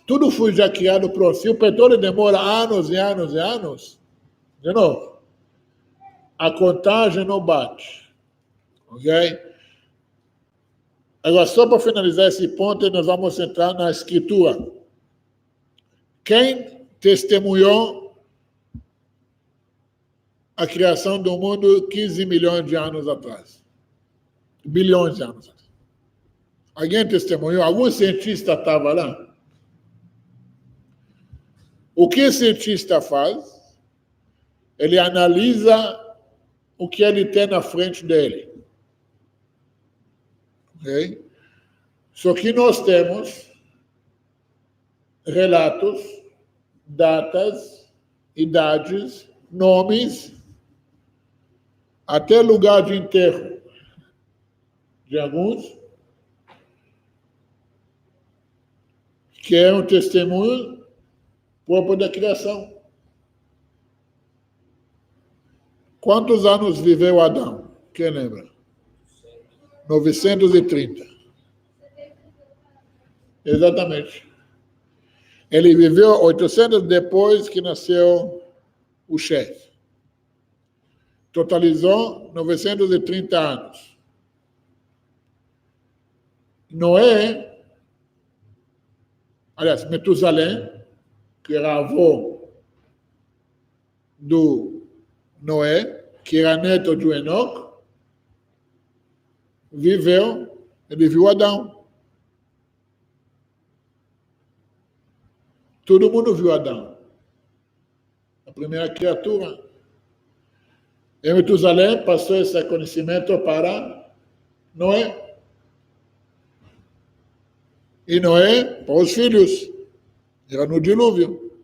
Tudo foi já criado pronto. Se o petróleo demora anos e anos e anos, de novo, a contagem não bate. Ok? Agora, só para finalizar esse ponto, nós vamos entrar na escritura. Quem testemunhou a criação do mundo 15 milhões de anos atrás? Bilhões de anos atrás. Alguém testemunhou? Algum cientista estava lá? O que o cientista faz? Ele analisa o que ele tem na frente dele. Okay? Só que nós temos relatos, datas, idades, nomes, até lugar de enterro de alguns, que é um testemunho próprio da criação. Quantos anos viveu Adão? Quem lembra? 930. Exatamente. Ele viveu 800 depois que nasceu o chefe. Totalizou 930 anos. Noé, aliás, Metusalém, que era avô do Noé, que era neto de Enoque, ele viu Adão. todo mundo viu Adão, a primeira criatura. Em Metusalém passou esse conhecimento para Noé. E Noé para os filhos. Era no dilúvio.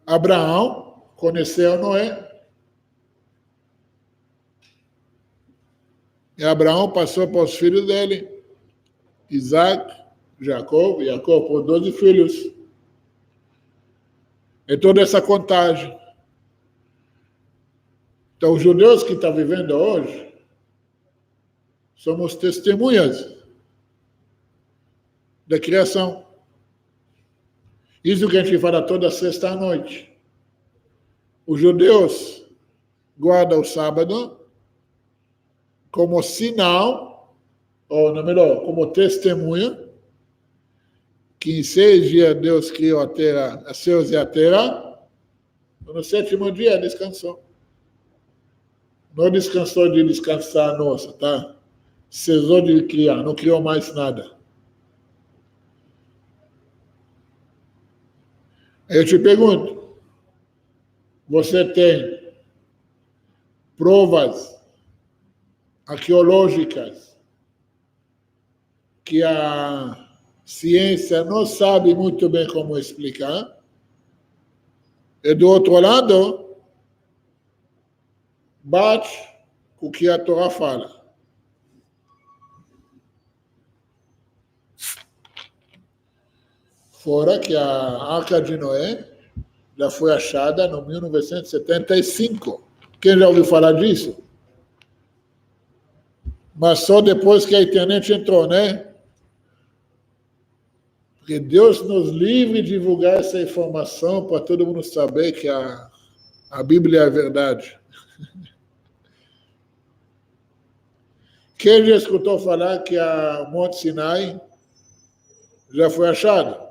Abraão conheceu Noé. E Abraão passou para os filhos dele. Isaac, Jacó por 12 filhos. E toda essa contagem. Então, os judeus que estão vivendo hoje, somos testemunhas da criação. Isso que a gente fala toda sexta à noite. Os judeus guardam o sábado como sinal, ou não melhor, como testemunha, que em 6 dias Deus criou a terra, os céus e a terra, no 7º dia descansou. Não descansou de descansar, nossa, tá? Cesou de criar, não criou mais nada. Eu te pergunto, você tem provas arqueológicas que a ciência não sabe muito bem como explicar? E do outro lado, bate com o que a Torá fala. Fora que a Arca de Noé já foi achada no 1975. Quem já ouviu falar disso? Mas só depois que a internet entrou, né? Porque Deus nos livre de divulgar essa informação para todo mundo saber que a Bíblia é a verdade. Quem já escutou falar que a Monte Sinai já foi achado?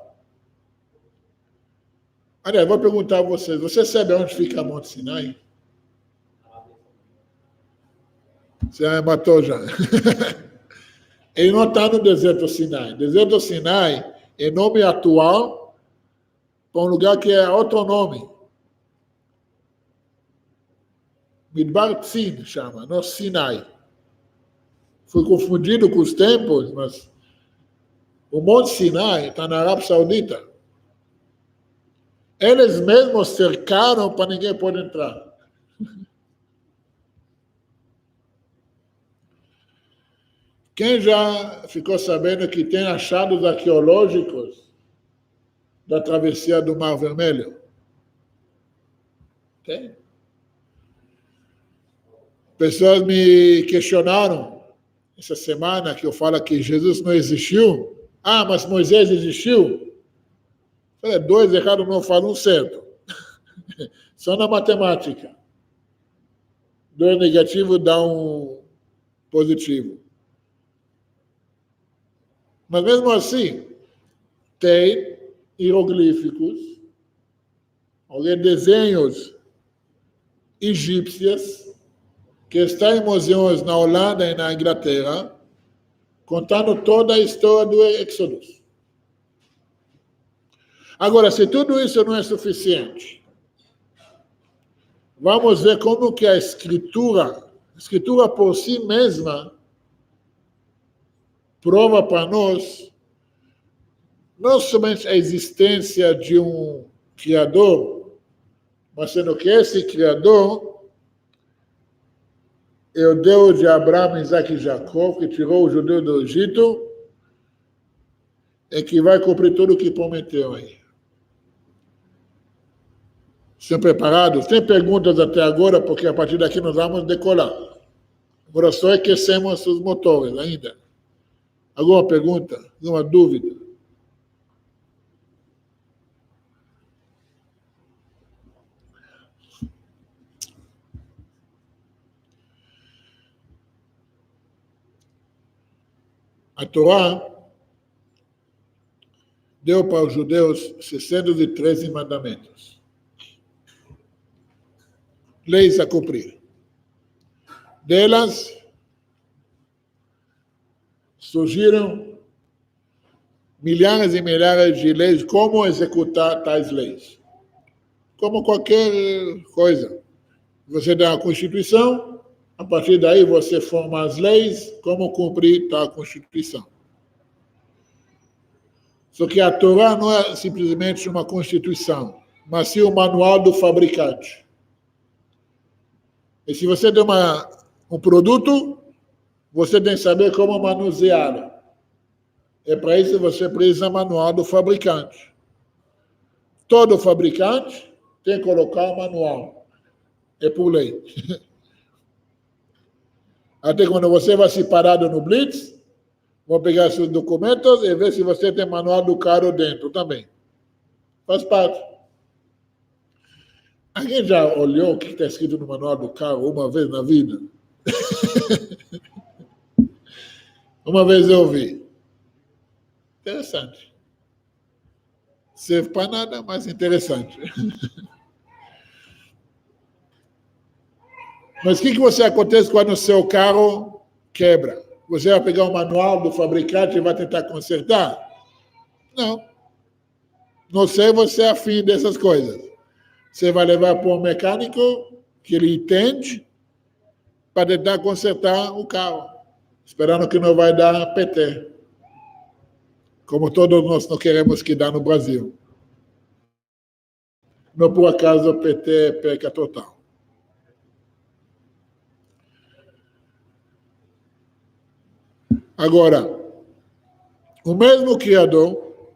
Aliás, vou perguntar a vocês. Você sabe onde fica a Monte Sinai? Você matou já. Ele não está no deserto Sinai. Deserto Sinai é nome atual para um lugar que é outro nome. Midbar Tzin chama, não Sinai. Foi confundido com os tempos, mas o Monte Sinai está na Arábia Saudita. Eles mesmos cercaram para ninguém poder entrar. Quem já ficou sabendo que tem achados arqueológicos da travessia do Mar Vermelho? Tem. Pessoas me questionaram essa semana que eu falo que Jesus não existiu. Ah, mas Moisés existiu? Falei, 2 errados não falam certo. Só na matemática. 2 negativos dá um positivo. Mas mesmo assim, tem hieroglíficos, desenhos egípcios, que estão em museus na Holanda e na Inglaterra, contando toda a história do Éxodo. Agora, se tudo isso não é suficiente, vamos ver como que a escritura por si mesma, prova para nós não somente a existência de um Criador, mas sendo que esse Criador é o Deus de Abraão, Isaac e Jacó, que tirou o judeu do Egito e que vai cumprir tudo o que prometeu aí. Estão preparados? Tem perguntas até agora, porque a partir daqui nós vamos decolar. Agora só aquecemos os motores ainda. Alguma pergunta? Alguma dúvida? A Torá deu para os judeus 613 mandamentos. Leis a cumprir. Delas surgiram milhares e milhares de leis, como executar tais leis. Como qualquer coisa. Você dá a Constituição, a partir daí você forma as leis, como cumprir tal Constituição. Só que a Torá não é simplesmente uma Constituição, mas sim o manual do fabricante. E se você tem um produto, você tem que saber como manuseá-lo. E para isso você precisa do manual do fabricante. Todo fabricante tem que colocar o manual. É por lei. Até quando você vai se parar no Blitz, vão pegar seus documentos e ver se você tem manual do carro dentro também. Faz parte. Alguém já olhou o que está escrito no manual do carro uma vez na vida? Uma vez eu vi. Interessante. Serve para nada, mas interessante. Mas o que você acontece quando o seu carro quebra? Você vai pegar o manual do fabricante e vai tentar consertar? Não. Não sei você é afim dessas coisas. Você vai levar para um mecânico que ele entende para tentar consertar o carro, esperando que não vai dar PT. Como todos nós não queremos que dá no Brasil. Não por acaso o PT é perca total. Agora, o mesmo Criador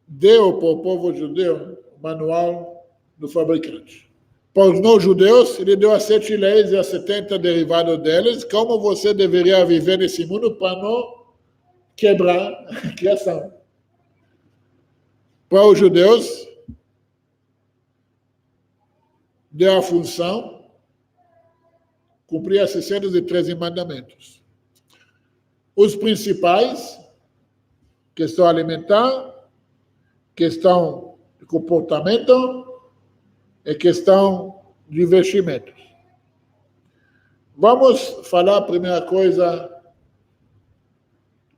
deu para o povo judeu o manual do fabricante. Para os não-judeus, ele deu as 7 leis e as 70 derivados deles, como você deveria viver nesse mundo para não quebrar a criação. Para os judeus, deu a função cumprir as 613 mandamentos. Os principais, questão alimentar, questão de comportamento e questão de investimentos. Vamos falar a primeira coisa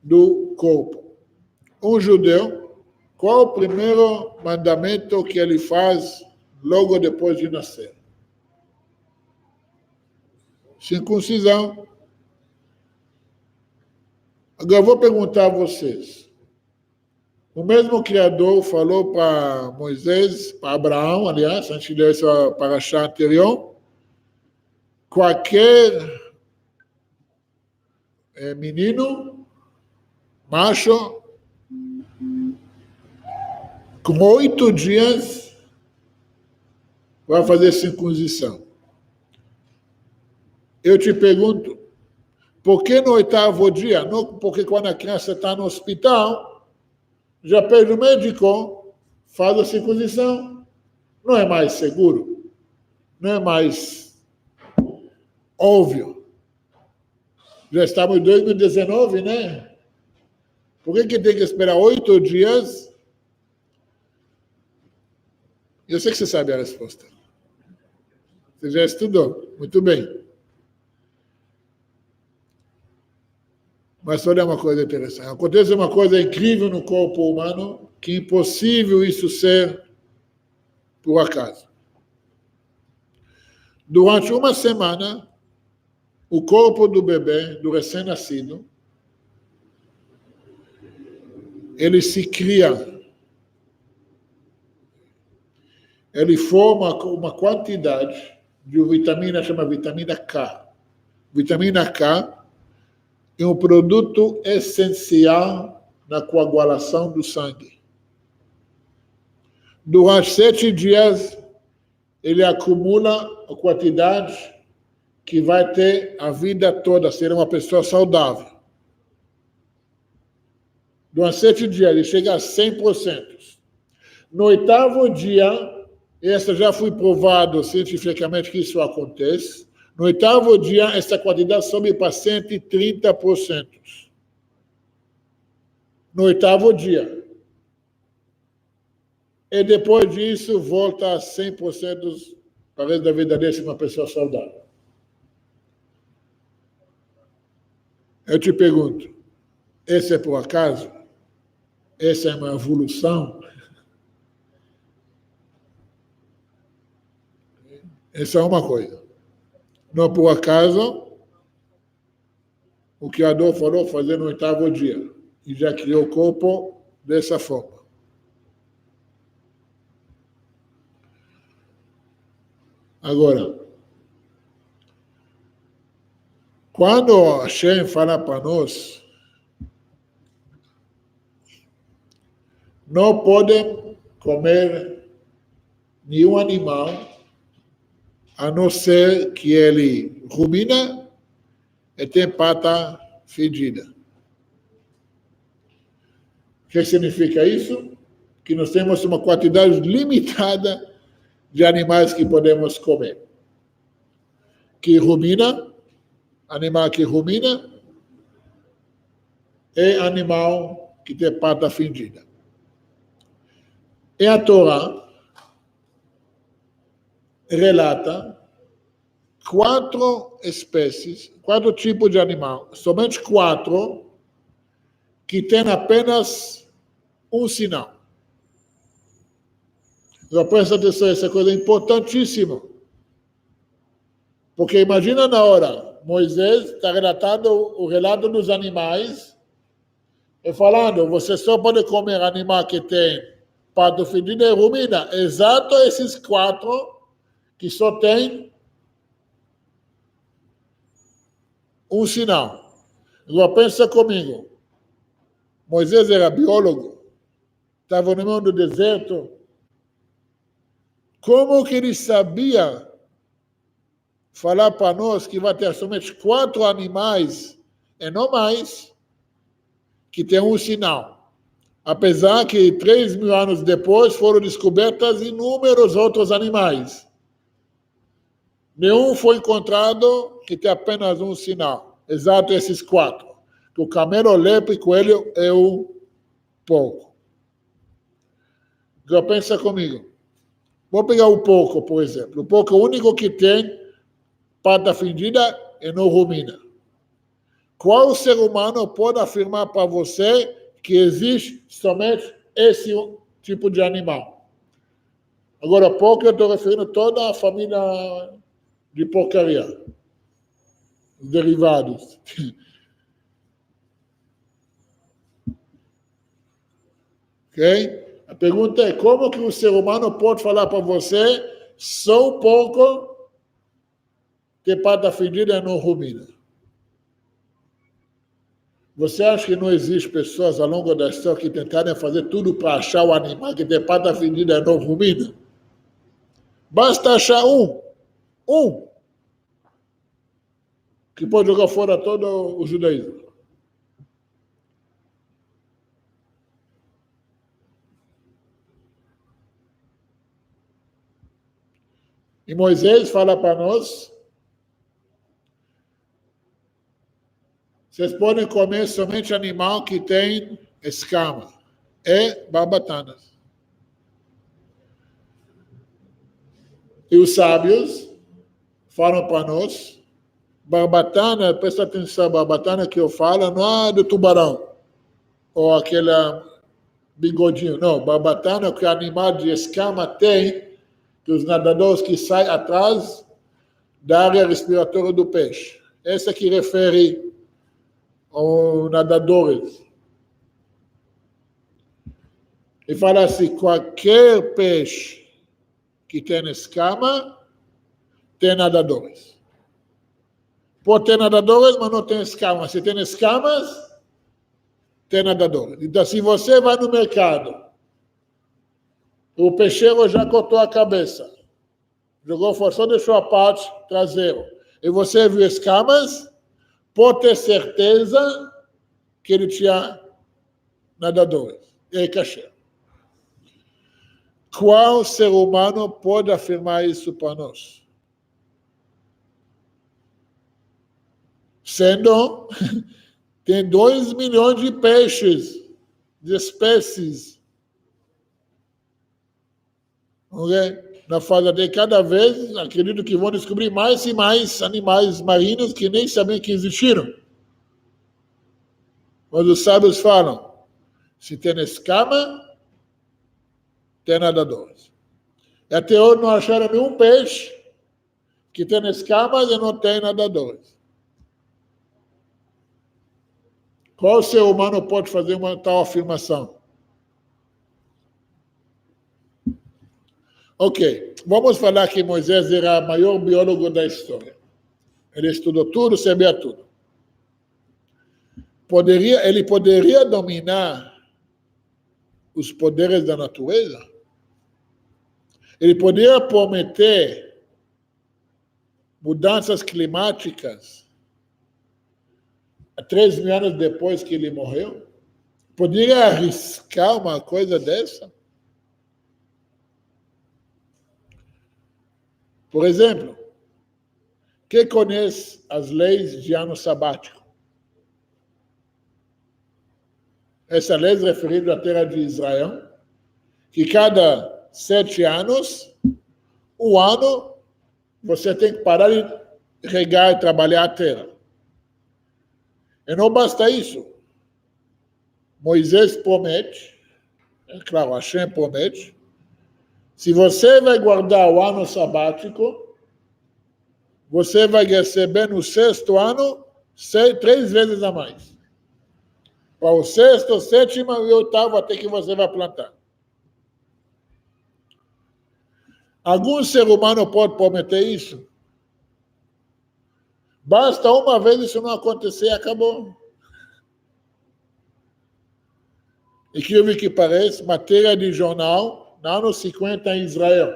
do corpo. Um judeu, qual o primeiro mandamento que ele faz logo depois de nascer? Circuncisão. Agora eu vou perguntar a vocês. O mesmo Criador falou para Moisés, para Abraão, aliás, antes de ler essa paraxá anterior, qualquer menino, macho, com 8 dias, vai fazer circuncisão. Eu te pergunto, por que no 8º dia? Não porque quando a criança está no hospital, já pede o médico, faz a circuncisão. Não é mais seguro? Não é mais óbvio? Já estamos em 2019, né? Por que tem que esperar 8 dias? Eu sei que você sabe a resposta. Você já estudou. Muito bem. Mas olha uma coisa interessante. Acontece uma coisa incrível no corpo humano, que é impossível isso ser por acaso. Durante uma semana, o corpo do bebê, do recém-nascido, ele se cria. Ele forma uma quantidade de vitamina, chama vitamina K. Vitamina K é um produto essencial na coagulação do sangue. Durante 7 dias, ele acumula a quantidade que vai ter a vida toda, ser uma pessoa saudável. Durante 7 dias, ele chega a 100%. No 8º dia, essa já foi provado cientificamente que isso acontece. No 8º dia, essa quantidade sobe para 130%. No 8º dia. E depois disso, volta a 100% para o resto da vida dele, uma pessoa saudável. Eu te pergunto, esse é por acaso? essa é uma evolução. Essa é uma coisa. Não por acaso, o Criador falou fazer no 8º dia. E já criou o corpo dessa forma. Agora, quando Hashem fala para nós, não podem comer nenhum animal, a não ser que ele rumina e tem pata fedida. O que significa isso? Que nós temos uma quantidade limitada de animais que podemos comer. Que rumina, animal que rumina, e animal que tem pata fedida. E a Torá relata 4 espécies, 4 tipos de animal, somente 4, que têm apenas um sinal. Então, presta atenção, essa coisa é importantíssima. Porque imagina na hora, Moisés está relatando o relato dos animais e falando, você só pode comer animal que tem pato fedido e rumina. Exato esses 4 que só tem um sinal. Agora pensa comigo. Moisés era biólogo, estava no meio do deserto. Como que ele sabia falar para nós que vai ter somente 4 animais e não mais que tem um sinal? Apesar que 3.000 anos depois foram descobertos inúmeros outros animais. Nenhum foi encontrado que tem apenas um sinal. Exato esses 4. Que o camelo, lepre e coelho é o porco. Já pensa comigo. Vou pegar o porco, por exemplo. O porco é o único que tem pata fedida e não rumina. Qual ser humano pode afirmar para você que existe somente esse tipo de animal? Agora, porco eu estou referindo a toda a família de porcaria. Os derivados. Ok? A pergunta é, como que o ser humano pode falar para você, só um porco que pata fedida e não rumina? Você acha que não existe pessoas ao longo da história que tentaram fazer tudo para achar o animal que tem pata fedida e não rumina? Basta achar um que pode jogar fora todo o judaísmo. E Moisés fala para nós, vocês podem comer somente animal que tem escama e barbatanas. E os sábios falam para nós, barbatana, presta atenção, barbatana que eu falo, não é do tubarão, ou aquele bigodinho, não, barbatana que o animal de escama tem, que os nadadores que saem atrás da área respiratória do peixe. Essa que refere aos nadadores. E fala assim, qualquer peixe que tem escama, tem nadadores. Pode ter nadadores, mas não tem escamas. Se tem escamas, tem nadadores. Então, se você vai no mercado, o peixeiro já cortou a cabeça, jogou fora, só deixou a parte traseira, e você viu escamas, pode ter certeza que ele tinha nadadores. E aí, cachê. Qual ser humano pode afirmar isso para nós? Sendo, tem 2 milhões de peixes, de espécies. Okay? Na fase de cada vez, acredito que vão descobrir mais e mais animais marinhos que nem sabiam que existiram. Mas os sábios falam, Se tem escama, tem nadadores. E até hoje não acharam nenhum peixe que tem escamas e não tem nadadores. Qual ser humano pode fazer uma tal afirmação? Ok, vamos falar que Moisés era o maior biólogo da história. Ele estudou tudo, sabia tudo. Ele poderia dominar os poderes da natureza? Ele poderia prometer mudanças climáticas 3.000 anos depois que ele morreu? Poderia arriscar uma coisa dessa? Por exemplo, quem conhece as leis de ano sabático? Essa lei é referida à terra de Israel, que cada 7 anos, um ano, você tem que parar de regar e trabalhar a terra. E não basta isso. Moisés promete, é claro, Hashem promete, se você vai guardar o ano sabático, você vai receber no 6º ano 3 vezes a mais. Para o 6º, 7º e 8º até que você vai plantar. Algum ser humano pode prometer isso? Basta uma vez isso não acontecer e acabou. E que eu vi que parece, matéria de jornal, no ano 50 em Israel.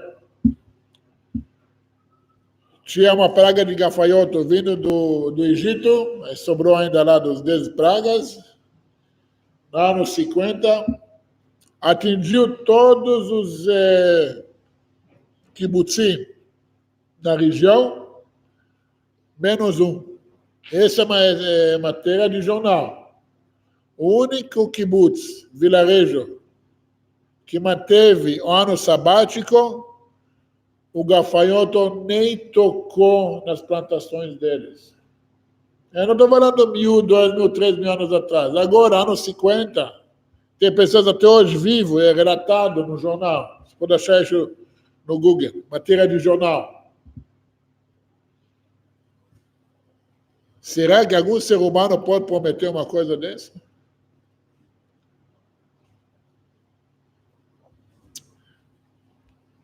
Tinha uma praga de gafanhoto vindo do Egito, sobrou ainda lá dos 10 pragas. No ano 50, atingiu todos os kibbutzim da região, menos um. Essa é matéria de jornal. O único kibbutz, vilarejo, que manteve o ano sabático, o gafanhoto nem tocou nas plantações deles. Eu não estou falando 1.000, 2.000, 3.000 anos atrás. Agora, anos 50, tem pessoas até hoje vivas, é relatado no jornal. Você pode achar isso no Google, matéria de jornal. Será que algum ser humano pode prometer uma coisa dessa?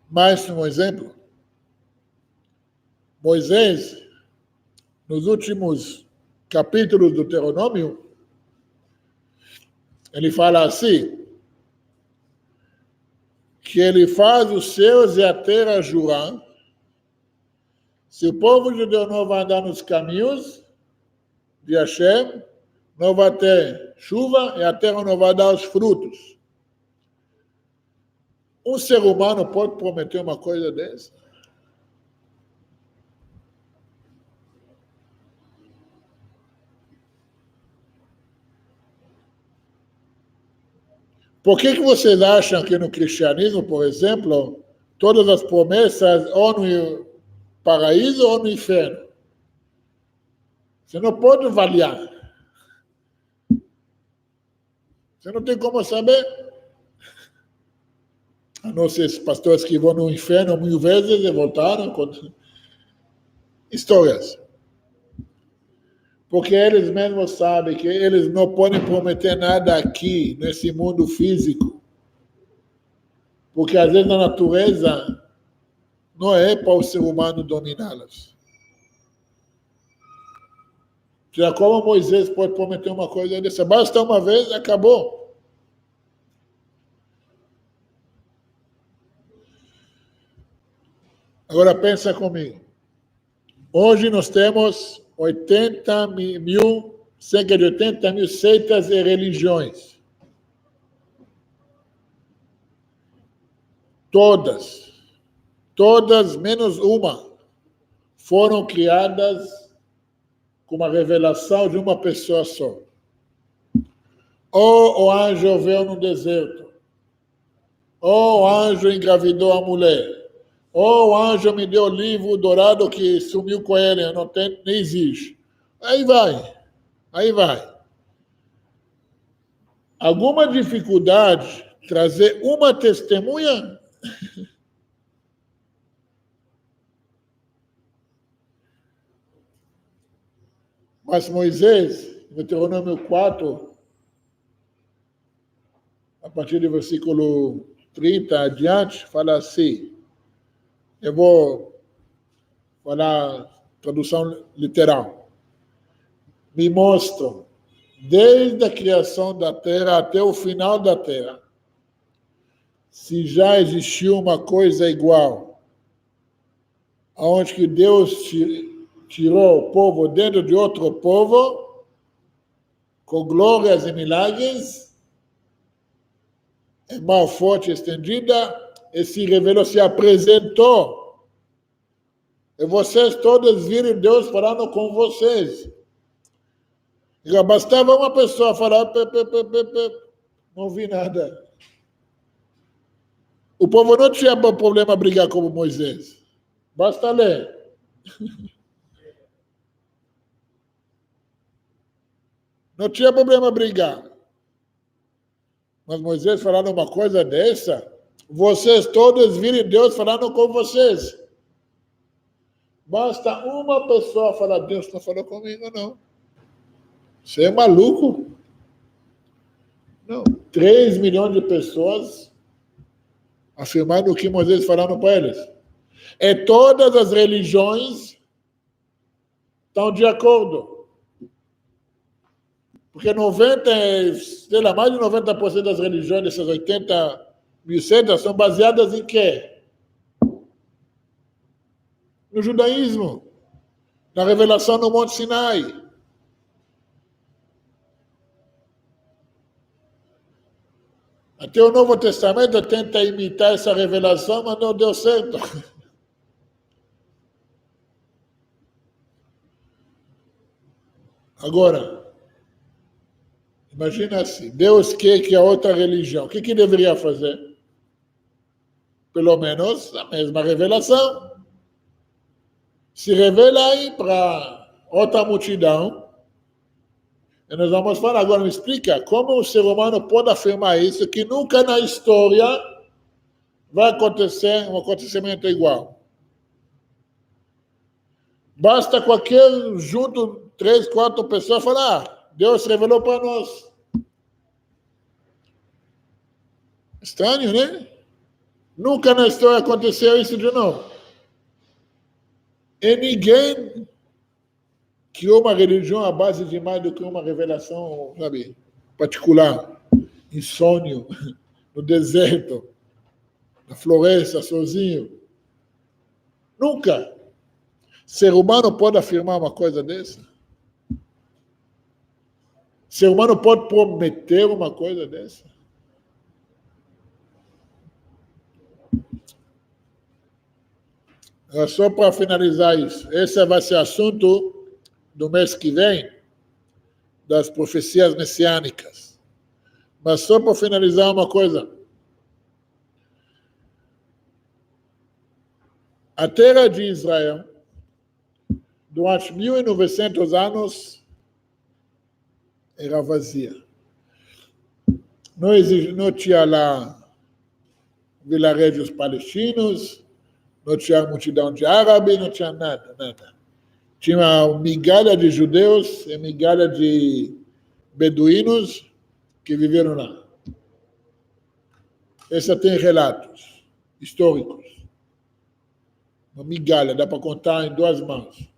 Mais um exemplo. Moisés, nos últimos capítulos do Deuteronômio, ele fala assim, que ele faz os céus e a terra jurar, se o povo judeu não vai andar nos caminhos de Hashem, não vai ter chuva e a terra não vai dar os frutos. Um ser humano pode prometer uma coisa dessa? Por que vocês acham que no cristianismo, por exemplo, todas as promessas ou no paraíso ou no inferno? Você não pode avaliar. Você não tem como saber. A não ser os pastores que vão no inferno 1000 vezes e voltaram com histórias. Porque eles mesmos sabem que eles não podem prometer nada aqui, nesse mundo físico. Porque às vezes a natureza não é para o ser humano dominá-las. Já como Moisés pode prometer uma coisa dessa? Basta uma vez, acabou. Agora pensa comigo. Hoje nós temos 80.000, cerca de 80.000 seitas e religiões. Todas menos uma, foram criadas com uma revelação de uma pessoa só. Ou o anjo veio no deserto, ou o anjo engravidou a mulher, ou o anjo me deu o livro dourado que sumiu com ele, não tem, nem existe. Aí vai. Alguma dificuldade trazer uma testemunha? Mas Moisés, Deuteronômio 4, a partir do versículo 30 adiante, fala assim, eu vou falar tradução literal. Me mostram, desde a criação da terra até o final da terra, se já existiu uma coisa igual, onde que Deus tirou o povo dentro de outro povo, com glórias e milagres, em mão forte estendida, e se revelou, se apresentou. E vocês todos viram Deus falando com vocês. Já bastava uma pessoa falar, não vi nada. O povo não tinha problema brigar com Moisés. Basta ler. Não tinha problema brigar. Mas Moisés falando uma coisa dessa, vocês todos viram Deus falando com vocês. Basta uma pessoa falar, Deus não falou comigo, não. Você é maluco? Não. 3 milhões de pessoas afirmando o que Moisés falando para eles. E todas as religiões estão de acordo. Porque 90, sei lá, mais de 90% das religiões, dessas 80.000 são baseadas em quê? No judaísmo, na revelação no Monte Sinai. Até o Novo Testamento tenta imitar essa revelação, mas não deu certo. Agora, imagina assim, Deus quer que a outra religião, o que deveria fazer? Pelo menos a mesma revelação. Se revela aí para outra multidão. E nós vamos falar agora, me explica como o ser humano pode afirmar isso, que nunca na história vai acontecer um acontecimento igual. Basta qualquer junto, 3, 4 pessoas falar, Deus revelou para nós. Estranho, né? Nunca na história aconteceu isso de novo. E ninguém criou uma religião à base de mais do que uma revelação, sabe, particular, em sonho, no deserto, na floresta, sozinho. Nunca. Ser humano pode afirmar uma coisa dessa? Ser humano pode prometer uma coisa dessa? Só para finalizar isso, esse vai ser assunto do mês que vem, das profecias messiânicas. Mas só para finalizar uma coisa. A terra de Israel, durante 1.900 anos, era vazia. Não tinha lá vilarejos palestinos, não tinha multidão de árabes, não tinha nada, nada. Tinha uma migalha de judeus e migalha de beduínos que viveram lá. Essa tem relatos históricos. Uma migalha, dá para contar em 2 mãos.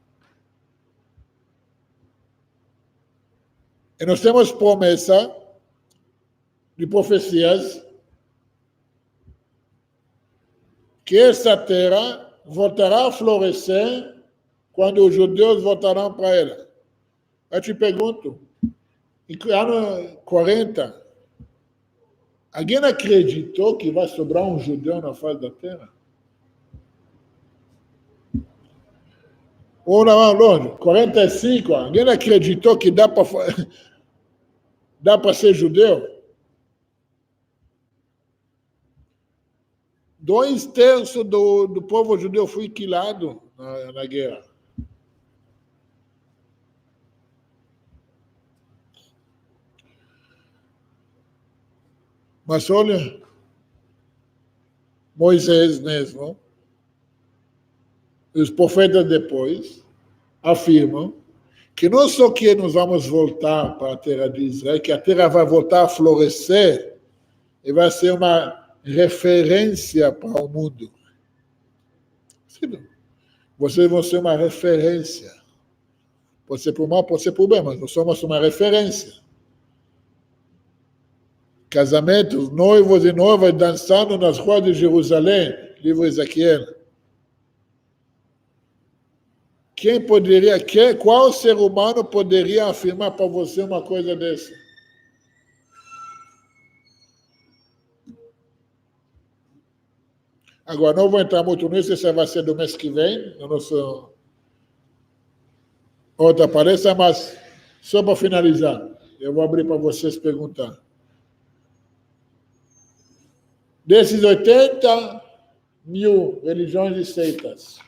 E nós temos promessa de profecias que essa terra voltará a florescer quando os judeus voltarão para ela. Eu te pergunto, em ano 40, alguém acreditou que vai sobrar um judeu na face da terra? Ou não, longe, 45, alguém acreditou que dá para ser judeu? 2/3 do povo judeu foi aniquilado na guerra. Mas olha, Moisés mesmo, os profetas depois, afirmam que não só que nós vamos voltar para a terra de Israel, que a terra vai voltar a florescer e vai ser uma referência para o mundo. Vocês vão ser uma referência. Pode ser por mal, pode ser por bem, mas nós somos uma referência. Casamentos, noivos e noivas dançando nas ruas de Jerusalém, livro Ezequiel. Qual ser humano poderia afirmar para você uma coisa dessa? Agora, não vou entrar muito nisso, isso vai ser do mês que vem, no nosso outra palestra, mas só para finalizar, eu vou abrir para vocês perguntar. Desses 80 mil religiões e seitas,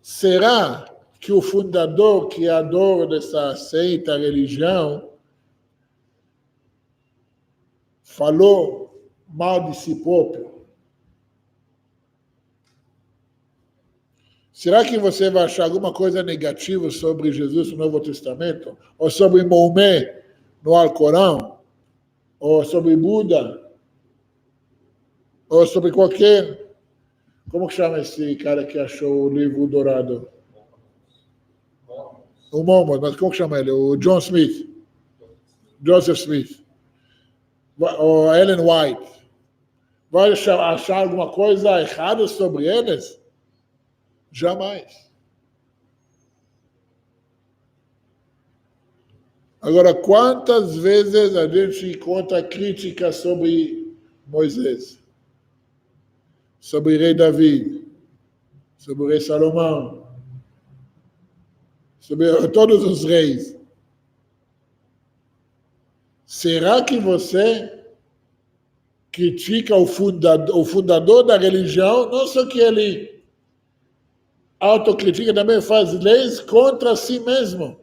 será que o fundador, criador dessa seita, religião, falou mal de si próprio? Será que você vai achar alguma coisa negativa sobre Jesus no Novo Testamento? Ou sobre Maomé no Alcorão? Ou sobre Buda? Ou sobre qualquer... Como que chama esse cara que achou o livro dourado? O Mormon, mas como que chama ele? O John Smith. Joseph Smith. Ou Ellen White. Vai achar alguma coisa errada sobre eles? Jamais. Agora, quantas vezes a gente encontra críticas sobre Moisés? Sobre o rei Davi? Sobre o rei Salomão? Sobre todos os reis? Será que você critica o fundador da religião? Não só que ele autocritica, também faz leis contra si mesmo.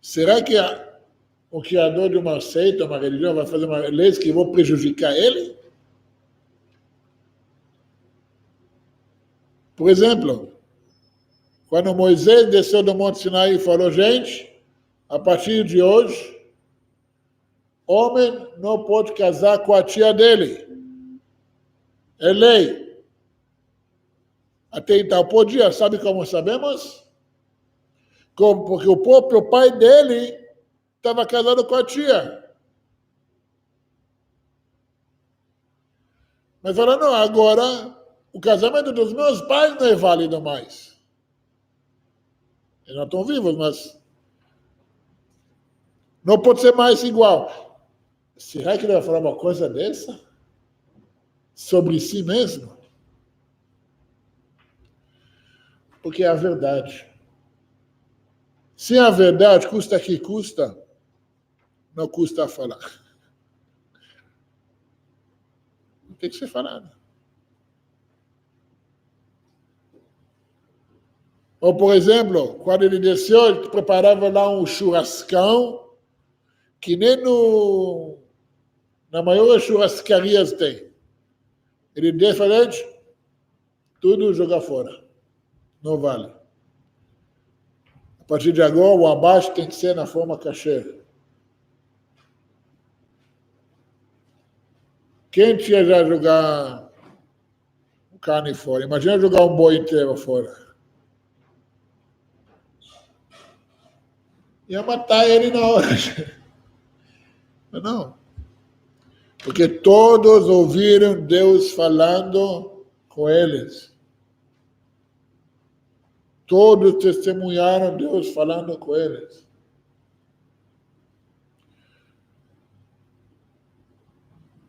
Será que o criador de uma seita, uma religião, vai fazer leis que vão prejudicar ele? Por exemplo, quando Moisés desceu do Monte Sinai e falou, gente, a partir de hoje, homem não pode casar com a tia dele. É lei. Até então podia, sabe como sabemos? Porque o próprio pai dele estava casado com a tia. Mas falou, não, agora o casamento dos meus pais não é válido mais. Eles não estão vivos, mas não pode ser mais igual. Será que ele vai falar uma coisa dessa? Sobre si mesmo? Porque é a verdade. Se a verdade custa que custa, não custa falar. Não tem que ser falado. Ou, por exemplo, quando ele desceu, ele preparava lá um churrascão, que nem na maior churrascarias tem. Ele desce e fala, tudo joga fora. Não vale. A partir de agora, o abaixo tem que ser na forma cachê. Quem tinha já jogar carne fora? Imagina jogar um boi inteiro fora. Ia matar ele na hora. Mas não. Porque todos ouviram Deus falando com eles. Todos testemunharam Deus falando com eles.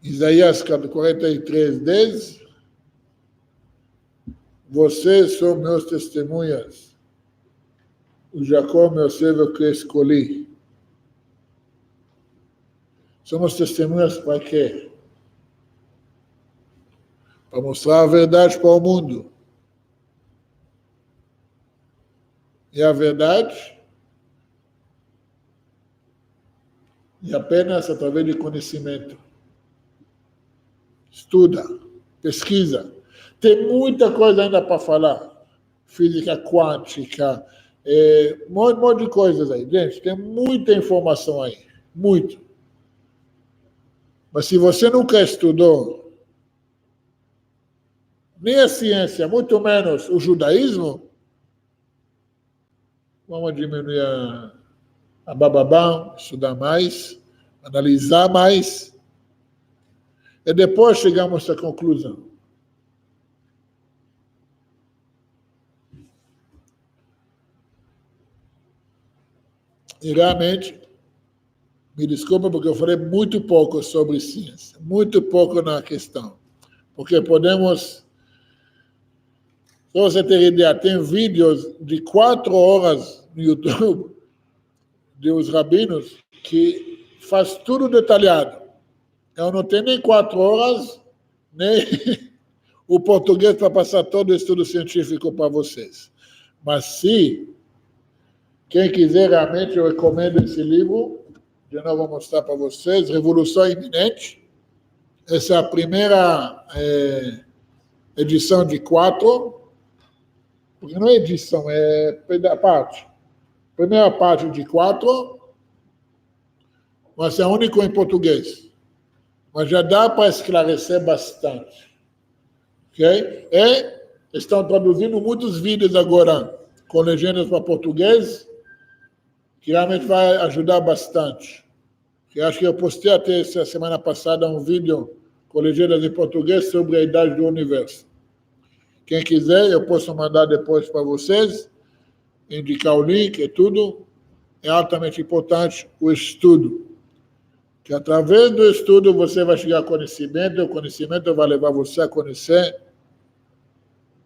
Isaías 43, 10. Vocês são meus testemunhas. O Jacó, meu servo que escolhi. Somos testemunhas para quê? Para mostrar a verdade para o mundo. e a verdade, e apenas através de conhecimento. Estuda, pesquisa. Tem muita coisa ainda para falar. Física quântica, um monte de coisas aí. Gente, tem muita informação aí. Muito. Mas se você nunca estudou nem a ciência, muito menos o judaísmo, vamos diminuir a bababá, estudar mais, analisar mais, e depois chegamos à conclusão. E realmente, me desculpa porque eu falei muito pouco sobre ciência, muito pouco na questão. Porque podemos, se você ter ideia, tem vídeos de 4 horas no YouTube de os rabinos que faz tudo detalhado. Eu não tenho nem 4 horas, nem o português para passar todo o estudo científico para vocês. Mas se quem quiser realmente, eu recomendo esse livro. De novo vou mostrar para vocês, Revolução Iminente. Essa é a primeira edição de 4, porque não é edição, é parte. Primeira parte de 4, mas é único em português. Mas já dá para esclarecer bastante. Ok? E estão traduzindo muitos vídeos agora com legendas para português, que realmente vai ajudar bastante. Eu acho que eu postei até essa semana passada um vídeo com legendas em português sobre a idade do universo. Quem quiser, eu posso mandar depois para vocês, indicar o link e tudo. É altamente importante o estudo. Que através do estudo você vai chegar a conhecimento, e o conhecimento vai levar você a conhecer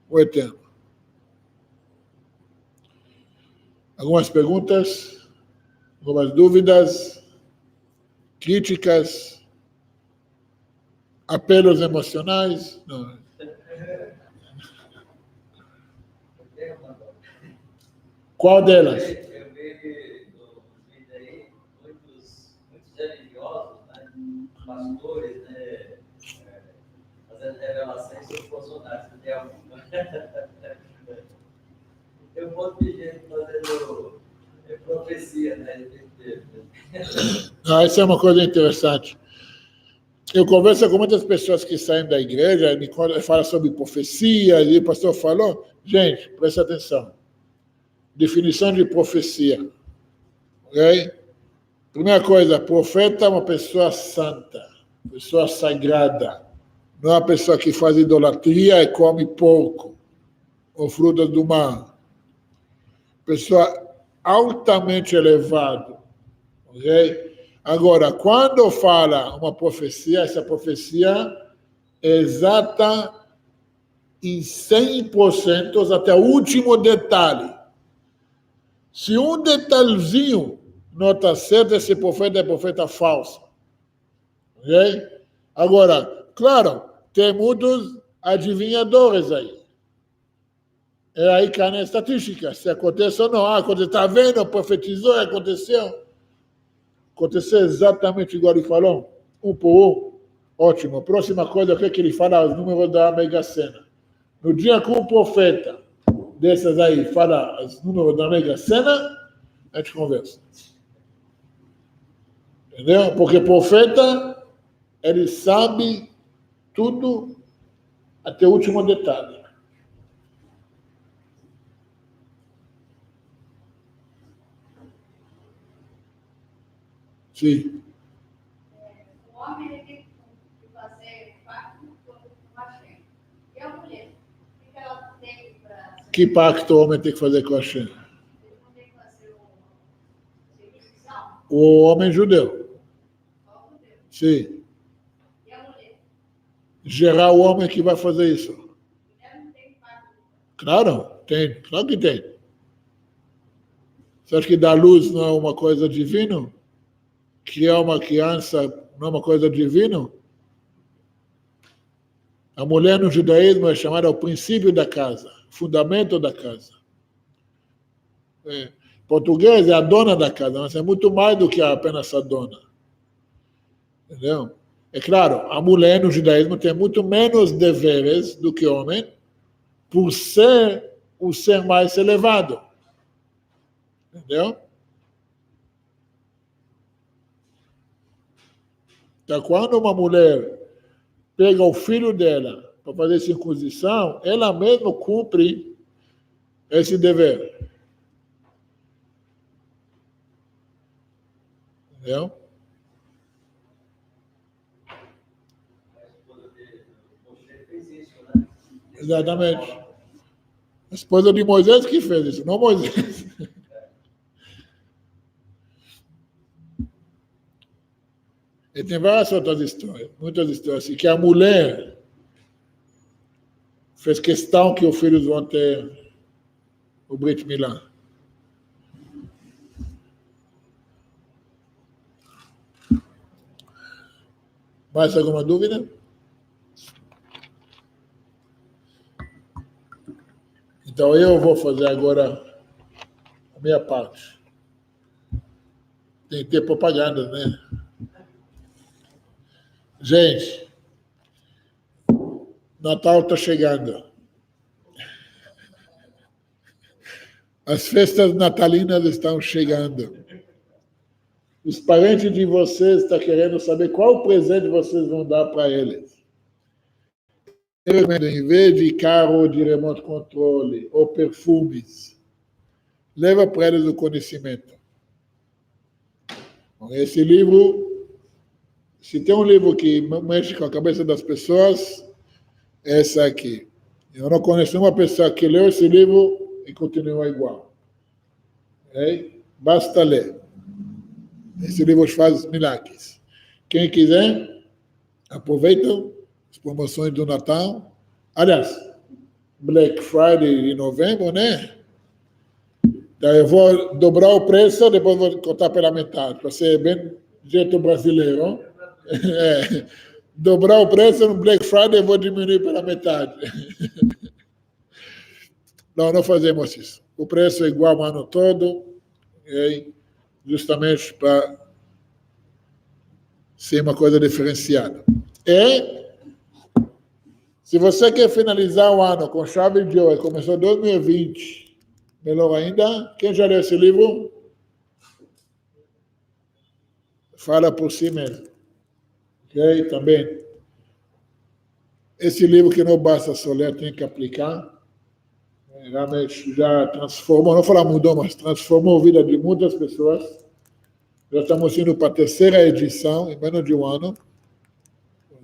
o Eterno. Algumas perguntas? Algumas dúvidas? Críticas? Apelos emocionais? Não. Qual delas? Eu vi no vídeo aí muitos religiosos, né, pastores, né, fazendo revelações sobre o Bolsonaro. Tem alguma? Tem um monte de gente fazendo profecia, né? Essa é uma coisa interessante. Eu converso com muitas pessoas que saem da igreja e falam sobre profecia, e o pastor falou, gente, presta atenção. Definição de profecia. Ok? Primeira coisa, profeta é uma pessoa santa, pessoa sagrada. Não é uma pessoa que faz idolatria e come porco, ou frutas do mar. Pessoa altamente elevada. Ok? Agora, quando fala uma profecia, essa profecia é exata em 100% até o último detalhe. Se um detalhezinho não está certo, esse profeta é profeta falso. Ok? Agora, claro, tem muitos adivinhadores aí. É aí que a estatística, se acontece ou não. Quando está vendo, profetizou e aconteceu. Aconteceu exatamente igual ele falou, um por um. Ótimo. Próxima coisa, o que ele fala? Os números da Mega Sena. No dia que um profeta dessas aí fala os números da Mega Sena, a gente conversa. Entendeu? Porque profeta, ele sabe tudo até o último detalhe. Sim. O homem ele tem que fazer pacto com Hashem. E a mulher? O que ela tem para... Que pacto o homem tem que fazer com Hashem? Ele não tem que fazer o circuncisão? O homem judeu. Só o judeu. Sim. E a mulher? Gerar o homem que vai fazer isso. A mulher não tem pacto. Claro, tem. Claro que tem. Você acha que dar luz não é uma coisa divina? Criar uma criança não é uma coisa divina? A mulher no judaísmo é chamada o princípio da casa, fundamento da casa. Português é a dona da casa, mas é muito mais do que apenas a dona. Entendeu? É claro, a mulher no judaísmo tem muito menos deveres do que o homem, por ser o ser mais elevado. Entendeu? Então, quando uma mulher pega o filho dela para fazer circuncisão, ela mesma cumpre esse dever. Entendeu? Exatamente. A esposa de Moisés que fez isso, não Moisés. E tem várias outras histórias, muitas histórias, assim, que a mulher fez questão que os filhos vão ter o Brit Milá. Mais alguma dúvida? Então eu vou fazer agora a minha parte. Tem que ter propaganda, né? Gente, Natal está chegando. As festas natalinas estão chegando. Os parentes de vocês estão querendo saber qual presente vocês vão dar para eles. Em vez de carro de remote controle ou perfumes, leva para eles o conhecimento. Esse livro, se tem um livro que mexe com a cabeça das pessoas, é esse aqui. Eu não conheço uma pessoa que leu esse livro e continua igual. Okay? Basta ler. Esse livro faz milagres. Quem quiser, aproveita as promoções do Natal. Aliás, Black Friday de novembro, né? Então eu vou dobrar o preço, depois vou cortar pela metade, para ser bem jeito brasileiro. Dobrar o preço no Black Friday, eu vou diminuir pela metade. Não fazemos isso. O preço é igual o ano todo, okay? Justamente para ser uma coisa diferenciada. E, se você quer finalizar o ano com chave de ouro, começou 2020, melhor ainda, quem já leu esse livro? Fala por si mesmo. Ok? Também. Esse livro que não basta só ler, tem que aplicar. Realmente já transformou, não falar mudou, mas transformou a vida de muitas pessoas. Já estamos indo para a terceira edição, em menos de um ano.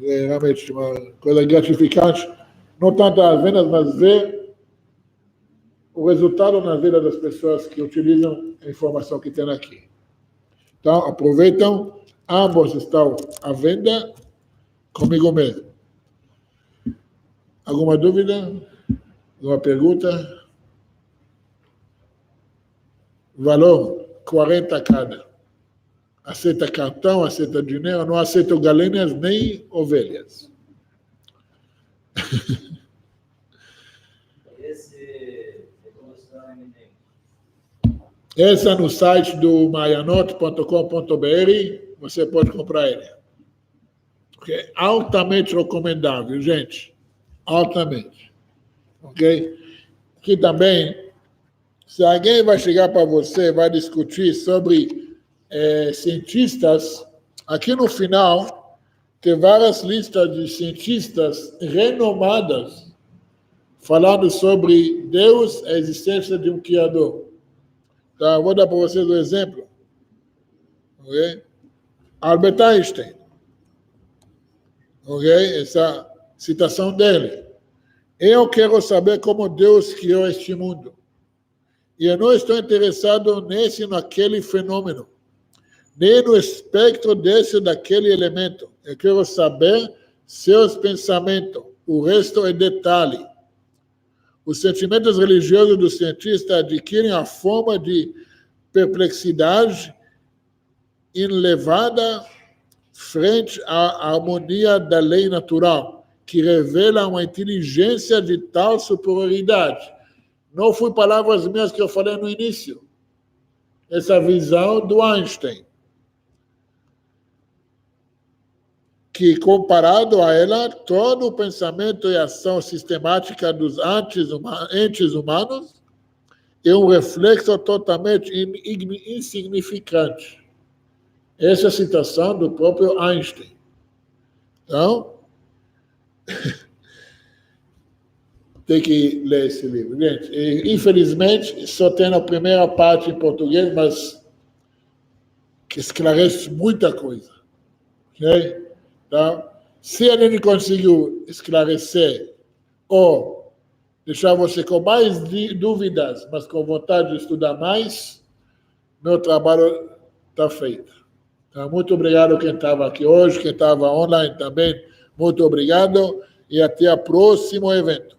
É realmente uma coisa gratificante. Não tanto as vendas, mas ver o resultado na vida das pessoas que utilizam a informação que tem aqui. Então, aproveitam. Ambos estão à venda comigo mesmo. Alguma dúvida? Alguma pergunta? Valor, 40 cada. Aceita cartão, aceita dinheiro, não aceita galinhas nem ovelhas. Esse é no site do mayanot.com.br, você pode comprar ele. Okay? Altamente recomendável, gente. Altamente. Ok? Aqui também, se alguém vai chegar para você, vai discutir sobre cientistas, aqui no final tem várias listas de cientistas renomadas falando sobre Deus, a existência de um Criador. Tá? Vou dar para vocês um exemplo. Okay? Albert Einstein. Okay? Essa citação dele. Eu quero saber como Deus criou este mundo. E eu não estou interessado nesse ou naquele fenômeno, nem no espectro desse ou daquele elemento. Eu quero saber seus pensamentos. O resto é detalhe. Os sentimentos religiosos do cientista adquirem a forma de perplexidade elevada frente à harmonia da lei natural, que revela uma inteligência de tal superioridade. Não foi palavras minhas que eu falei no início. essa visão do Einstein, que, comparado a ela, todo o pensamento e ação sistemática dos entes humanos é um reflexo totalmente insignificante. Essa é a citação do próprio Einstein. Então, tem que ler esse livro. Gente, infelizmente, só tem a primeira parte em português, mas que esclarece muita coisa. Ok? Então, se ele não conseguiu esclarecer ou deixar você com mais dúvidas, mas com vontade de estudar mais, meu trabalho está feito. Então, muito obrigado quem estava aqui hoje, quem estava online também, muito obrigado e até o próximo evento.